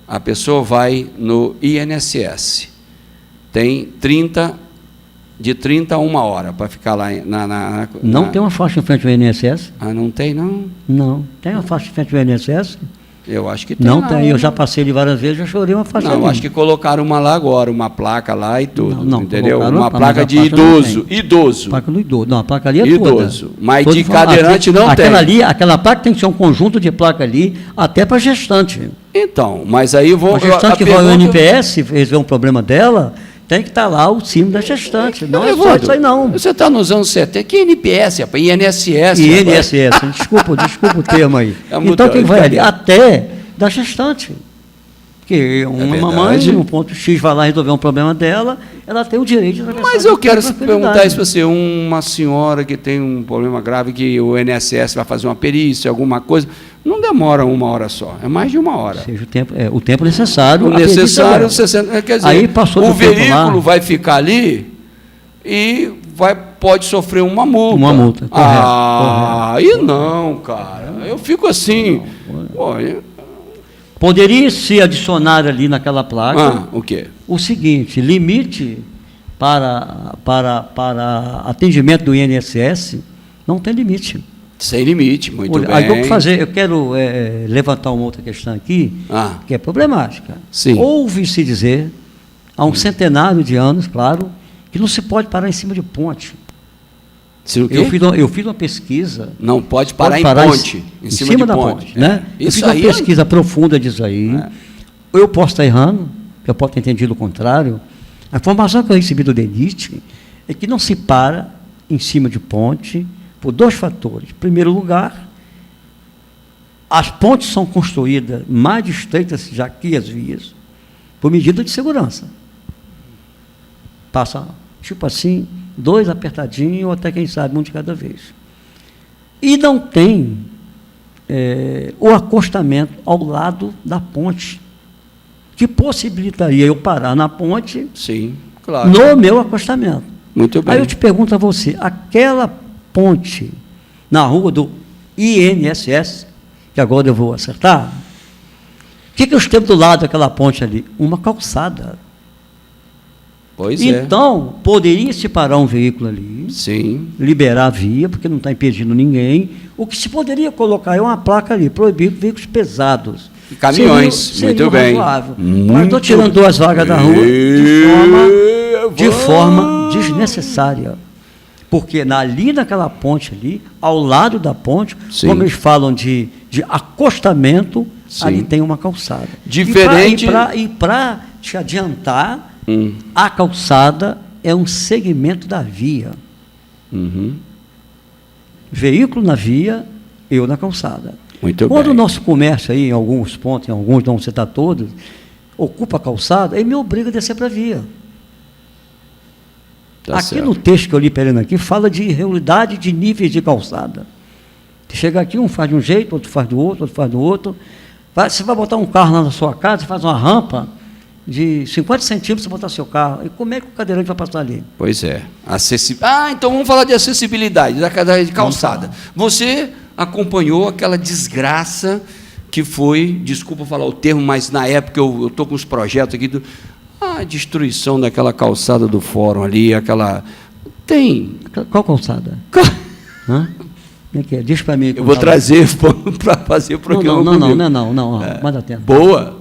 a pessoa vai no INSS, tem de 30 a 1 hora para ficar lá
Não tem uma faixa em frente ao INSS?
Não tem, não?
Não. Tem uma faixa em frente ao INSS?
Eu acho que tem.
Não tem. Eu já passei ali várias vezes, já chorei uma faixa ali.
Não, acho que colocaram uma lá agora, uma placa lá e tudo,
Não,
entendeu?
colocaram
Uma
uma
placa
placa,
de
mas a placa não
idoso,
tem.
idoso.
Placa do idoso. Não, a placa ali é
Idoso.
toda.
Mas
Toda
de cadeirante não tem.
Aquela placa tem que ser um conjunto de placa ali, até para gestante.
Então, mas aí vou...
A gestante que vai ao NPS, resolver um problema dela, tem que estar lá o símbolo da gestante. Não é só isso aí, não.
Você está nos anos 70. Que NPS, rapaz? INSS.
INSS. Desculpa o termo aí. Então, quem vai ali? Até da gestante. Porque uma mamãe, no ponto X, vai lá resolver um problema dela, ela tem o direito de atravessar.
Mas eu quero perguntar isso para você. Uma senhora que tem um problema grave, que o INSS vai fazer uma perícia, alguma coisa, Não demora 1 hora só, é mais de 1 hora.
Ou seja, o tempo necessário.
O necessário, 60, quer dizer,
aí passou
o
do tempo
veículo
lá,
vai ficar ali e pode sofrer uma multa.
Uma multa, correto.
Aí não, cara. Eu fico assim. Olha.
Poderia se adicionar ali naquela placa
O quê?
o seguinte: limite para atendimento do INSS não tem limite.
Sem limite, muito bem.
Aí eu quero levantar uma outra questão aqui, que é problemática.
Sim.
Ouve-se dizer, há um centenário de anos, claro, que não se pode parar em cima de ponte. Eu fiz uma pesquisa.
Não pode parar em ponte, em cima da ponte.
Né? Eu fiz uma pesquisa profunda disso aí. Eu posso estar errando, eu posso ter entendido o contrário. A informação que eu recebi do DENIT é que não se para em cima de ponte por 2 fatores. Em primeiro lugar, as pontes são construídas mais estreitas já que as vias, por medida de segurança. Passa, tipo assim, 2 apertadinhos, ou até, quem sabe, um de cada vez. E não tem o acostamento ao lado da ponte, que possibilitaria eu parar na ponte.
Sim, claro.
No meu acostamento.
Muito bem.
Aí eu te pergunto a você, aquela ponte na rua do INSS, que agora eu vou acertar, o que eu tenho do lado daquela ponte ali? Uma calçada.
Pois
então, poderia-se parar um veículo ali,
sim,
liberar a via, porque não está impedindo ninguém. O que se poderia colocar é uma placa ali, proibido veículos pesados.
Caminhões,
seria
muito bem.
Mas estou tirando 2 vagas da rua de forma desnecessária. Porque ali naquela ponte ali, ao lado da ponte, sim, como eles falam de acostamento, sim, ali tem uma calçada.
Diferente.
E para te adiantar, a calçada é um segmento da via. Veículo na via, eu na calçada.
Muito
Quando
bem.
o nosso comércio aí, em alguns pontos, em alguns, não citar todos, ocupa a calçada, ele me obriga a descer para a via.
Tá
aqui
certo.
no texto que eu li pegando aqui, fala de irregularidade de níveis de calçada. Chega aqui, um faz de um jeito, outro faz do outro, outro faz do outro. Você vai botar um carro lá na sua casa, você faz uma rampa de 50 centímetros para botar seu carro. E como é que o cadeirante vai passar ali?
Pois é. Então vamos falar de acessibilidade, da de calçada. Você acompanhou aquela desgraça que foi, desculpa falar o termo, mas na época eu estou com os projetos aqui, a destruição daquela calçada do fórum ali, aquela... Tem...
Qual calçada? Hã? Como é que é? Diz para mim.
Eu vou trazer para fazer o programa.
Não. Manda tempo.
Boa.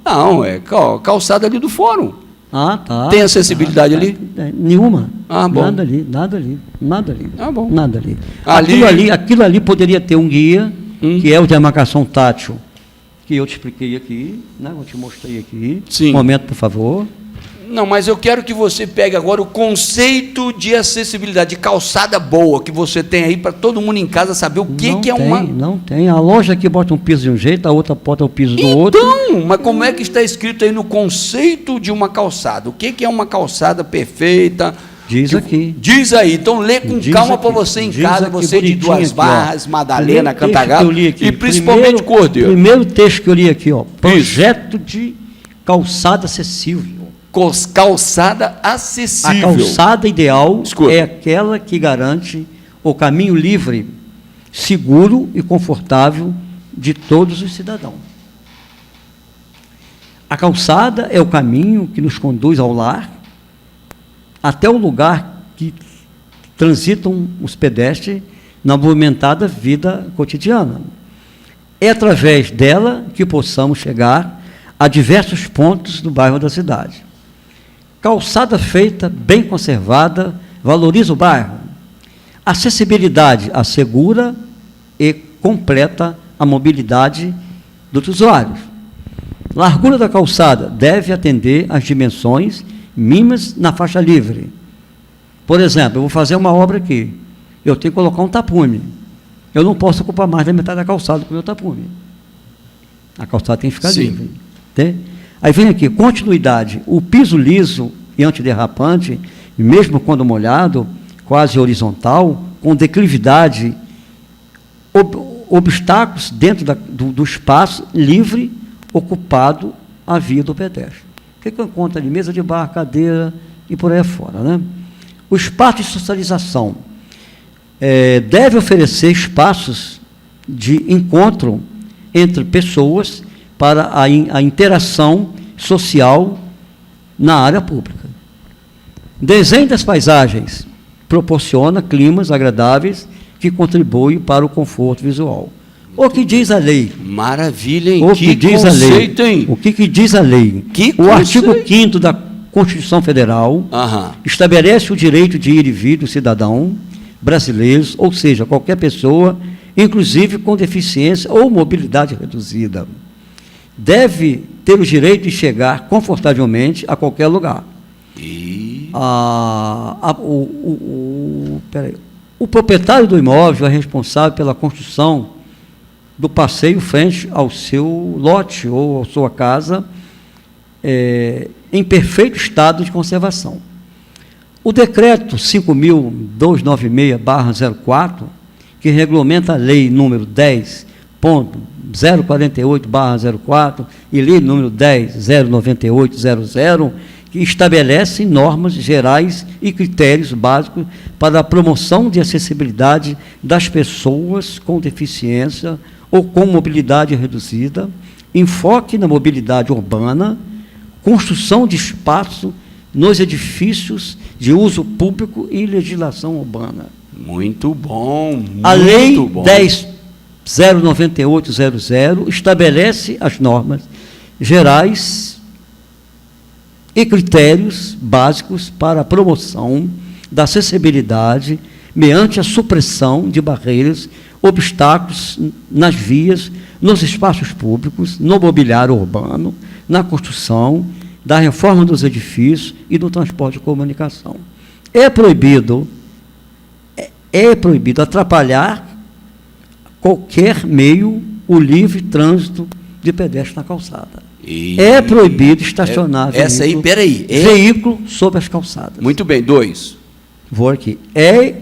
Não, é calçada ali do fórum.
Tá.
Tem acessibilidade ali?
Nenhuma.
Bom.
Nada ali.
Bom.
Nada ali. Aquilo ali poderia ter um guia, que é o de demarcação tátil, que eu te expliquei aqui, né? Eu te mostrei aqui.
Sim.
Um momento, por favor.
Não, mas eu quero que você pegue agora o conceito de acessibilidade, de calçada boa, que você tem aí para todo mundo em casa saber o que é uma...
Não tem. A loja aqui bota um piso de um jeito, a outra bota o piso do outro.
Então, mas como é que está escrito aí no conceito de uma calçada? O que é uma calçada perfeita?
Diz aqui.
Diz aí, então lê com calma para você em casa, você de Duas Barras, Madalena, Cantagalo e principalmente Cordeiro.
Primeiro texto que eu li aqui, projeto de calçada acessível.
Calçada acessível.
A calçada ideal é aquela que garante o caminho livre, seguro e confortável de todos os cidadãos. A calçada é o caminho que nos conduz ao lar, até o lugar que transitam os pedestres na movimentada vida cotidiana. É através dela que possamos chegar a diversos pontos do bairro da cidade. Calçada feita, bem conservada, valoriza o bairro. Acessibilidade assegura e completa a mobilidade dos usuários. Largura da calçada deve atender às dimensões mínimas na faixa livre. Por exemplo, eu vou fazer uma obra aqui, eu tenho que colocar um tapume. Eu não posso ocupar mais da metade da calçada com o meu tapume. A calçada tem que ficar livre. Tem? Aí vem aqui, continuidade. O piso liso e antiderrapante, mesmo quando molhado, quase horizontal, com declividade obstáculos dentro do espaço livre ocupado à via do pedestre. O que eu encontro ali? Mesa de bar, cadeira e por aí fora, né? O espaço de socialização deve oferecer espaços de encontro entre pessoas para a interação social na área pública. Desenho das paisagens proporciona climas agradáveis que contribuem para o conforto visual. O que diz a lei?
Maravilha, hein?
O que diz
conceito,
a lei?
Hein?
O que diz a lei? O artigo 5º da Constituição Federal estabelece o direito de ir e vir do cidadão brasileiro, ou seja, qualquer pessoa, inclusive com deficiência ou mobilidade reduzida, deve ter o direito de chegar confortavelmente a qualquer lugar. O proprietário do imóvel é responsável pela construção do passeio frente ao seu lote ou à sua casa, em perfeito estado de conservação. O decreto 5.296/04, que regulamenta a lei número 10.048/04 e lei número 10.098/00, que estabelecem normas gerais e critérios básicos para a promoção de acessibilidade das pessoas com deficiência ou com mobilidade reduzida, enfoque na mobilidade urbana, construção de espaço nos edifícios de uso público e legislação urbana.
Muito bom, muito
a lei
bom.
10.098/00 estabelece as normas gerais e critérios básicos para a promoção da acessibilidade mediante a supressão de barreiras, obstáculos nas vias, nos espaços públicos, no mobiliário urbano, na construção, da reforma dos edifícios e do transporte de comunicação. É proibido atrapalhar qualquer meio o livre trânsito de pedestre na calçada. É proibido estacionar
essa aí, peraí.
Veículo sobre as calçadas.
Muito bem, 2.
Vou aqui. É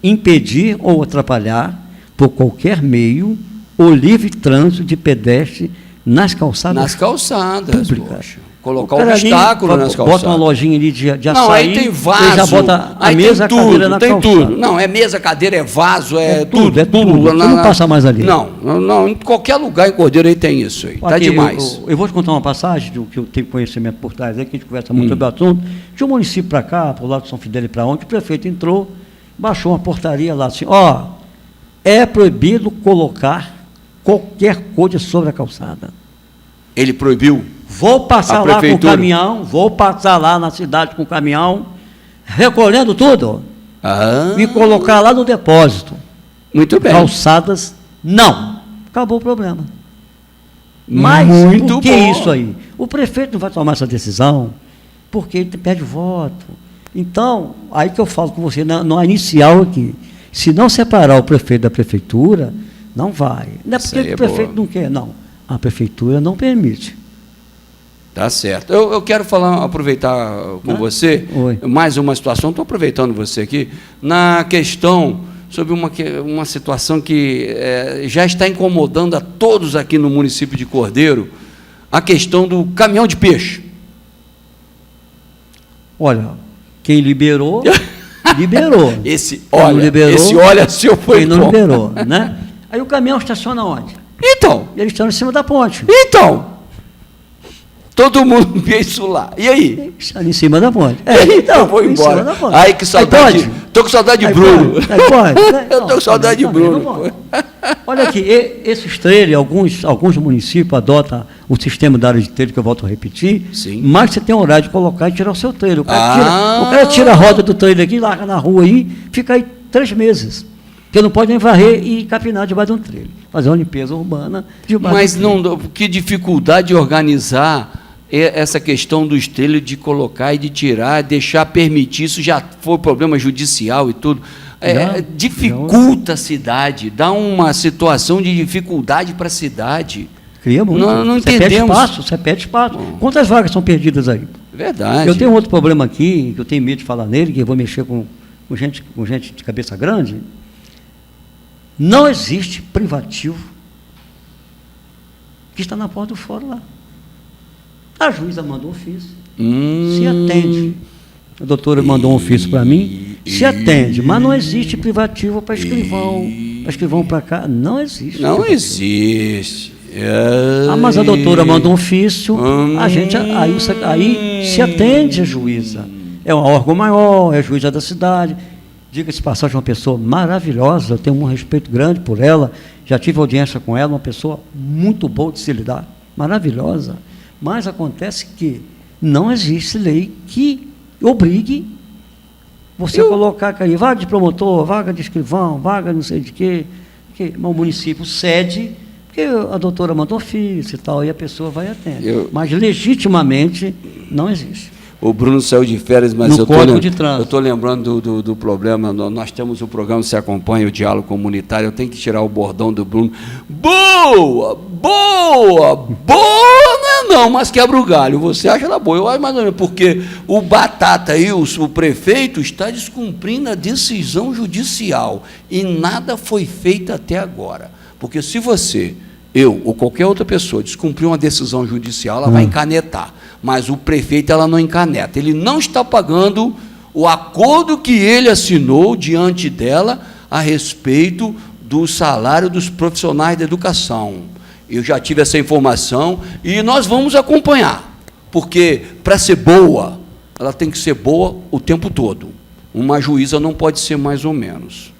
impedir ou atrapalhar, por qualquer meio, o livre trânsito de pedestre nas calçadas.
Nas calçadas,
públicas.
Poxa. Colocar um obstáculo nas calçadas.
Bota uma lojinha ali de açaí.
Não, aí tem vaso.
Já bota a
aí
mesa,
tem tudo,
a cadeira na
tem
calçada.
tudo. Não, é mesa, cadeira, é vaso, é tudo.
É tudo. Você não passa mais ali.
Não, em qualquer lugar em Cordeiro aí tem isso aí. Está demais.
Eu vou te contar uma passagem do que eu tenho conhecimento por trás aí, que a gente conversa muito sobre o assunto. De um município para cá, para o lado de São Fidel e para onde, o prefeito entrou, baixou uma portaria lá assim, é proibido colocar qualquer coisa sobre a calçada.
Ele proibiu?
Vou passar lá com o caminhão, vou passar lá na cidade com o caminhão, recolhendo tudo, e colocar lá no depósito.
Muito bem.
Calçadas, não. Acabou o problema. Mas, por que isso aí? O prefeito não vai tomar essa decisão, porque ele pede voto. Então, aí que eu falo com você, na inicial aqui, se não separar o prefeito da prefeitura, não vai. Não é porque o prefeito não quer, não. A prefeitura não permite.
Tá certo. Eu quero aproveitar com você mais uma situação, estou aproveitando você aqui, na questão sobre uma situação que já está incomodando a todos aqui no município de Cordeiro, a questão do caminhão de peixe.
Olha, quem liberou, liberou.
Esse olha, se eu fui
quem não liberou, né? Aí o caminhão estaciona onde?
Então.
Ele está em cima da ponte.
Então. Todo mundo vê isso lá. E aí?
Está em cima da ponte.
Então, eu vou embora. Ai, que saudade. Estou com saudade de Bruno. Eu estou com saudade de Bruno.
Olha aqui, esses trailers, alguns municípios adotam o sistema da área de trailer, que eu volto a repetir,
sim,
mas você tem horário de colocar e tirar o seu trailer. O cara tira a roda do trailer aqui, larga na rua aí, fica aí 3 meses. Porque não pode nem varrer e capinar debaixo de um trailer. Fazer uma limpeza urbana debaixo
de um trailer. Mas que dificuldade de organizar essa questão dos trailers, de colocar e de tirar, deixar permitir, isso já foi problema judicial e tudo. Dificulta a cidade, dá uma situação de dificuldade para a cidade.
Cria muito.
Não entendemos.
Você perde espaço. Quantas vagas são perdidas aí?
Verdade.
Eu tenho outro problema aqui, que eu tenho medo de falar nele, que eu vou mexer com gente de cabeça grande. Não existe privativo que está na porta do fórum lá. A juíza mandou ofício, se atende. A doutora mandou um ofício para mim, se atende, mas não existe privativo para escrivão para cá, não existe.
Não existe.
Mas a doutora mandou um ofício, aí se atende a juíza. É um órgão maior, é a juíza da cidade. Diga-se passagem, uma pessoa maravilhosa, eu tenho um respeito grande por ela, já tive audiência com ela, uma pessoa muito boa de se lidar, maravilhosa. Mas acontece que não existe lei que obrigue você a colocar aí, vaga de promotor, vaga de escrivão, vaga não sei de quê, porque o município cede, porque a doutora mandou ofício e tal, e a pessoa vai atender. Mas legitimamente não existe.
O Bruno saiu de férias, mas
eu
estou lembrando do problema. Nós temos o programa Você Acompanha, o Diálogo Comunitário. Eu tenho que tirar o bordão do Bruno. Boa, boa, boa, não, mas quebra o galho. Você acha ela boa? Eu acho mais ou menos, porque o Batata aí, o prefeito, está descumprindo a decisão judicial e nada foi feito até agora. Porque se você, eu ou qualquer outra pessoa descumprir uma decisão judicial, ela vai encanetar. Mas o prefeito, ela não encaneta. Ele não está pagando o acordo que ele assinou diante dela a respeito do salário dos profissionais da educação. Eu já tive essa informação e nós vamos acompanhar, porque para ser boa, ela tem que ser boa o tempo todo. Uma juíza não pode ser mais ou menos.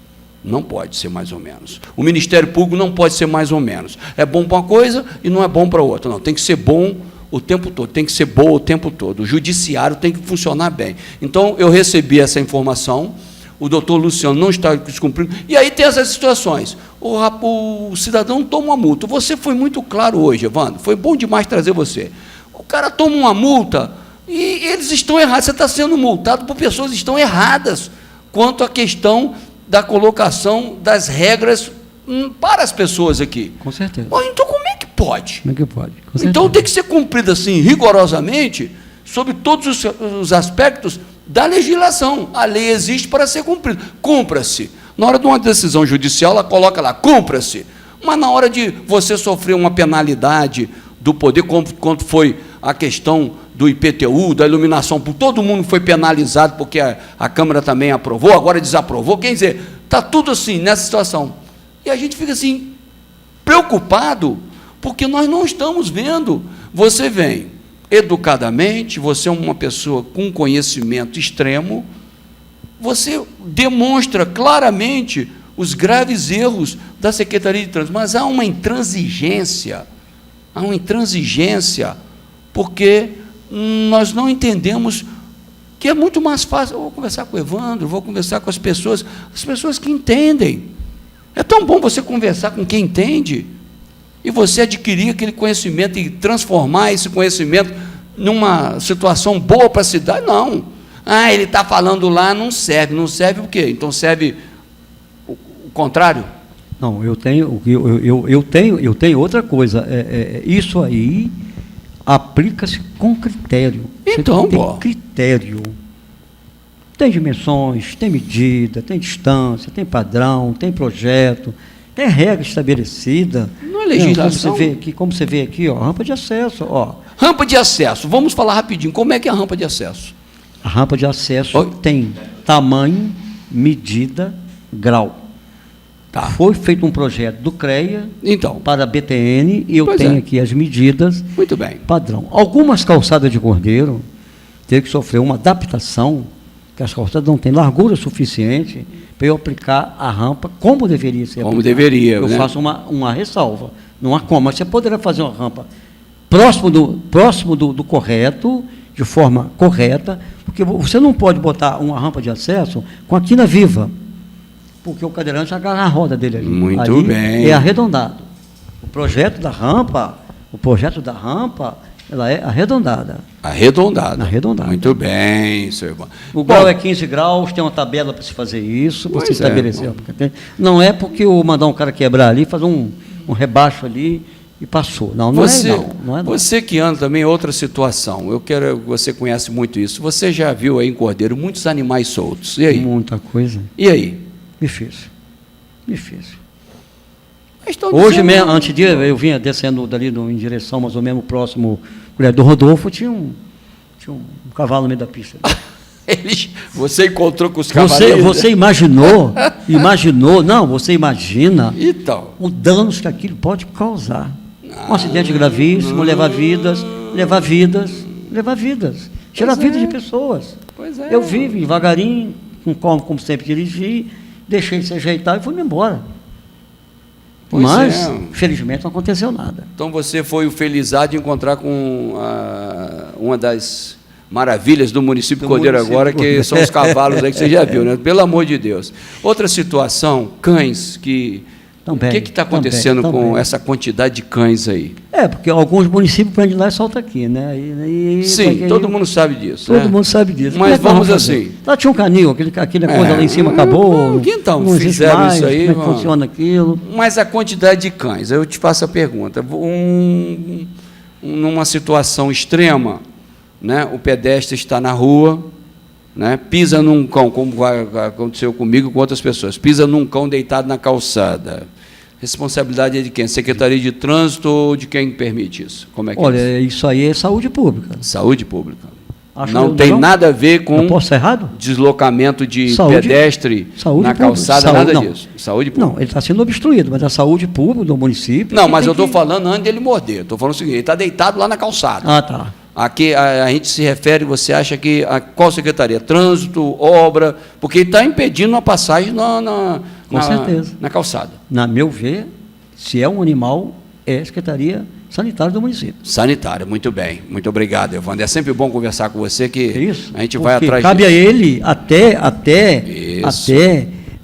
Não pode ser mais ou menos. O Ministério Público não pode ser mais ou menos. É bom para uma coisa e não é bom para outra. Não, tem que ser bom o tempo todo, tem que ser boa o tempo todo. O judiciário tem que funcionar bem. Então, eu recebi essa informação, o doutor Luciano não está descumprindo, e aí tem essas situações. O cidadão toma uma multa. Você foi muito claro hoje, Evandro, foi bom demais trazer você. O cara toma uma multa e eles estão errados, você está sendo multado por pessoas que estão erradas quanto à questão da colocação das regras para as pessoas aqui.
Com certeza.
Então, como é que pode?
Como é que pode?
Então, tem que ser cumprido assim, rigorosamente, sobre todos os aspectos da legislação. A lei existe para ser cumprida. Cumpra-se. Na hora de uma decisão judicial, ela coloca lá, cumpra-se. Mas na hora de você sofrer uma penalidade do poder, quanto foi a questão do IPTU, da iluminação, todo mundo foi penalizado porque a Câmara também aprovou, agora desaprovou. Quer dizer, está tudo assim, nessa situação. E a gente fica assim, preocupado, porque nós não estamos vendo. Você vem educadamente, você é uma pessoa com conhecimento extremo, você demonstra claramente os graves erros da Secretaria de Trânsito, mas há uma intransigência, porque nós não entendemos que é muito mais fácil. Eu vou conversar com o Evandro, vou conversar com as pessoas que entendem. É tão bom você conversar com quem entende e você adquirir aquele conhecimento e transformar esse conhecimento numa situação boa para a cidade. Não. Ele está falando lá, não serve. Não serve o quê? Então serve o contrário?
Não, eu tenho outra coisa. Isso aí aplica-se com critério.
Então,
tem critério. Tem dimensões, tem medida, tem distância, tem padrão, tem projeto, tem regra estabelecida.
Não é legislação.
Como você vê aqui, rampa de acesso.
Rampa de acesso. Vamos falar rapidinho. Como é que é a rampa de acesso?
A rampa de acesso tem tamanho, medida, grau.
Tá.
Foi feito um projeto do CREA para a BTN e eu tenho aqui as medidas.
Muito bem.
Padrão. Algumas calçadas de Cordeiro teve que sofrer uma adaptação, que as calçadas não têm largura suficiente para eu aplicar a rampa como deveria ser aplicada.
Como deveria,
eu faço uma ressalva. Não há como. Mas você poderia fazer uma rampa próximo do correto, de forma correta, porque você não pode botar uma rampa de acesso com a quina viva, porque o cadeirante agarra a roda dele ali.
Muito bem.
É arredondado. O projeto da rampa, ela é arredondada.
Arredondada.
Arredondada.
Muito bem, seu irmão.
O grau é 15 graus, tem uma tabela para se fazer isso, para se estabelecer. Não é porque eu mandar um cara quebrar ali, fazer um rebaixo ali e passou. Não é.
Você que anda também, outra situação. Você conhece muito isso. Você já viu aí em Cordeiro muitos animais soltos. E aí?
Muita coisa.
E aí?
Difícil. Hoje mesmo, antes de eu vinha descendo dali em direção, mais ou menos próximo do Rodolfo, tinha um cavalo no meio da pista.
Você encontrou com os cavaleiros?
Você imaginou, não, você imagina
então,
os danos que aquilo pode causar. Um acidente gravíssimo, levar vidas, tirar a vida de pessoas.
Pois é.
Eu vi devagarinho, como sempre dirigi, deixei de se ajeitar e fui-me embora. Mas, felizmente, não aconteceu nada.
Então você foi o felizardo de encontrar com uma das maravilhas do município de Cordeiro agora, que são os cavalos aí que você já viu, né? Pelo amor de Deus. Outra situação, cães que... O que está acontecendo com essa quantidade de cães aí?
Porque alguns municípios prendem lá e soltam aqui, né?
Sim, todo mundo sabe disso.
Todo mundo sabe disso.
Mas vamos assim.
Lá tinha um canil, aquela coisa lá em cima acabou.
Então,
não
fizeram
mais,
isso aí.
Como é que funciona aquilo?
Mas a quantidade de cães, eu te faço a pergunta. Numa situação extrema, né, o pedestre está na rua, né, pisa num cão, como aconteceu comigo e com outras pessoas, pisa num cão deitado na calçada. Responsabilidade é de quem? Secretaria de Trânsito ou de quem permite isso? Como é que
Olha, isso aí é saúde pública.
Saúde pública.
Acho
não tem nada a ver com
errado?
Deslocamento de pedestre na calçada, nada disso. Saúde pública.
Não, ele está sendo obstruído, mas a saúde pública do município...
Não, mas eu estou falando antes dele morder. Estou falando o seguinte, ele está deitado lá na calçada.
Ah, tá.
Aqui a gente se refere, você acha que qual secretaria? Trânsito, obra, porque ele está impedindo a passagem
com certeza.
Na calçada.
Na meu ver, se é um animal, é a Secretaria Sanitária do município.
Sanitária, muito bem. Muito obrigado, Evandro. É sempre bom conversar com você, que
isso,
a gente vai atrás
cabe
disso.
a ele, até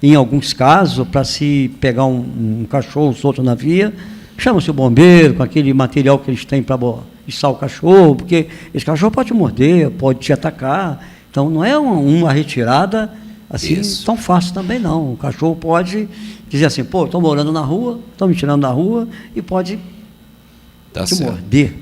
em alguns casos, para se pegar um cachorro solto na via, chama-se o bombeiro, com aquele material que eles têm para içar o cachorro, porque esse cachorro pode te morder, pode te atacar. Então, não é uma retirada assim tão fácil também, não. O cachorro pode dizer assim, estou morando na rua, estão me tirando da rua, e pode te morder.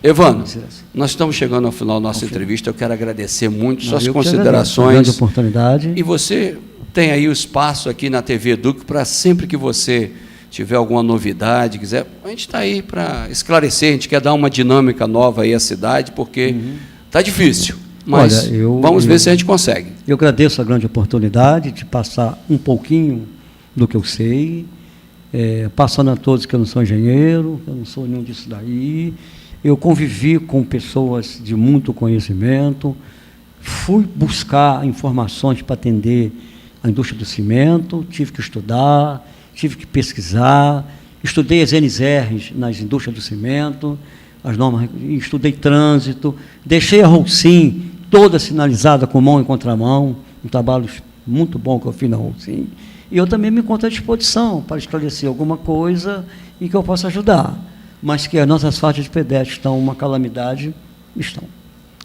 Evandro, nós estamos chegando ao final da nossa entrevista. Eu quero agradecer muito suas considerações.
Grande oportunidade.
E você tem aí o espaço aqui na TV Eduque para sempre que você tiver alguma novidade, quiser, a gente está aí para esclarecer, a gente quer dar uma dinâmica nova aí à cidade, porque está difícil, mas vamos ver se a gente consegue.
Eu agradeço a grande oportunidade de passar um pouquinho do que eu sei, passando a todos que eu não sou engenheiro, que eu não sou nenhum disso daí. Eu convivi com pessoas de muito conhecimento, fui buscar informações para atender a indústria do cimento, tive que estudar, tive que pesquisar, estudei as NZRs nas indústrias do cimento, as normas, estudei trânsito, deixei a Holcim toda sinalizada com mão e contramão, um trabalho muito bom que eu fiz na Holcim, e eu também me encontro à disposição para esclarecer alguma coisa e que eu possa ajudar, mas que as nossas faixas de pedestre estão uma calamidade, estão.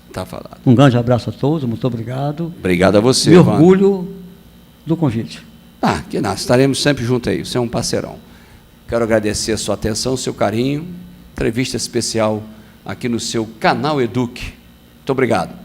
Está falado.
Um grande abraço a todos, muito obrigado.
Obrigado a você,
Me orgulho do convite.
Que nós estaremos sempre juntos aí, você é um parceirão. Quero agradecer a sua atenção, o seu carinho, entrevista especial aqui no seu canal Eduque. Muito obrigado.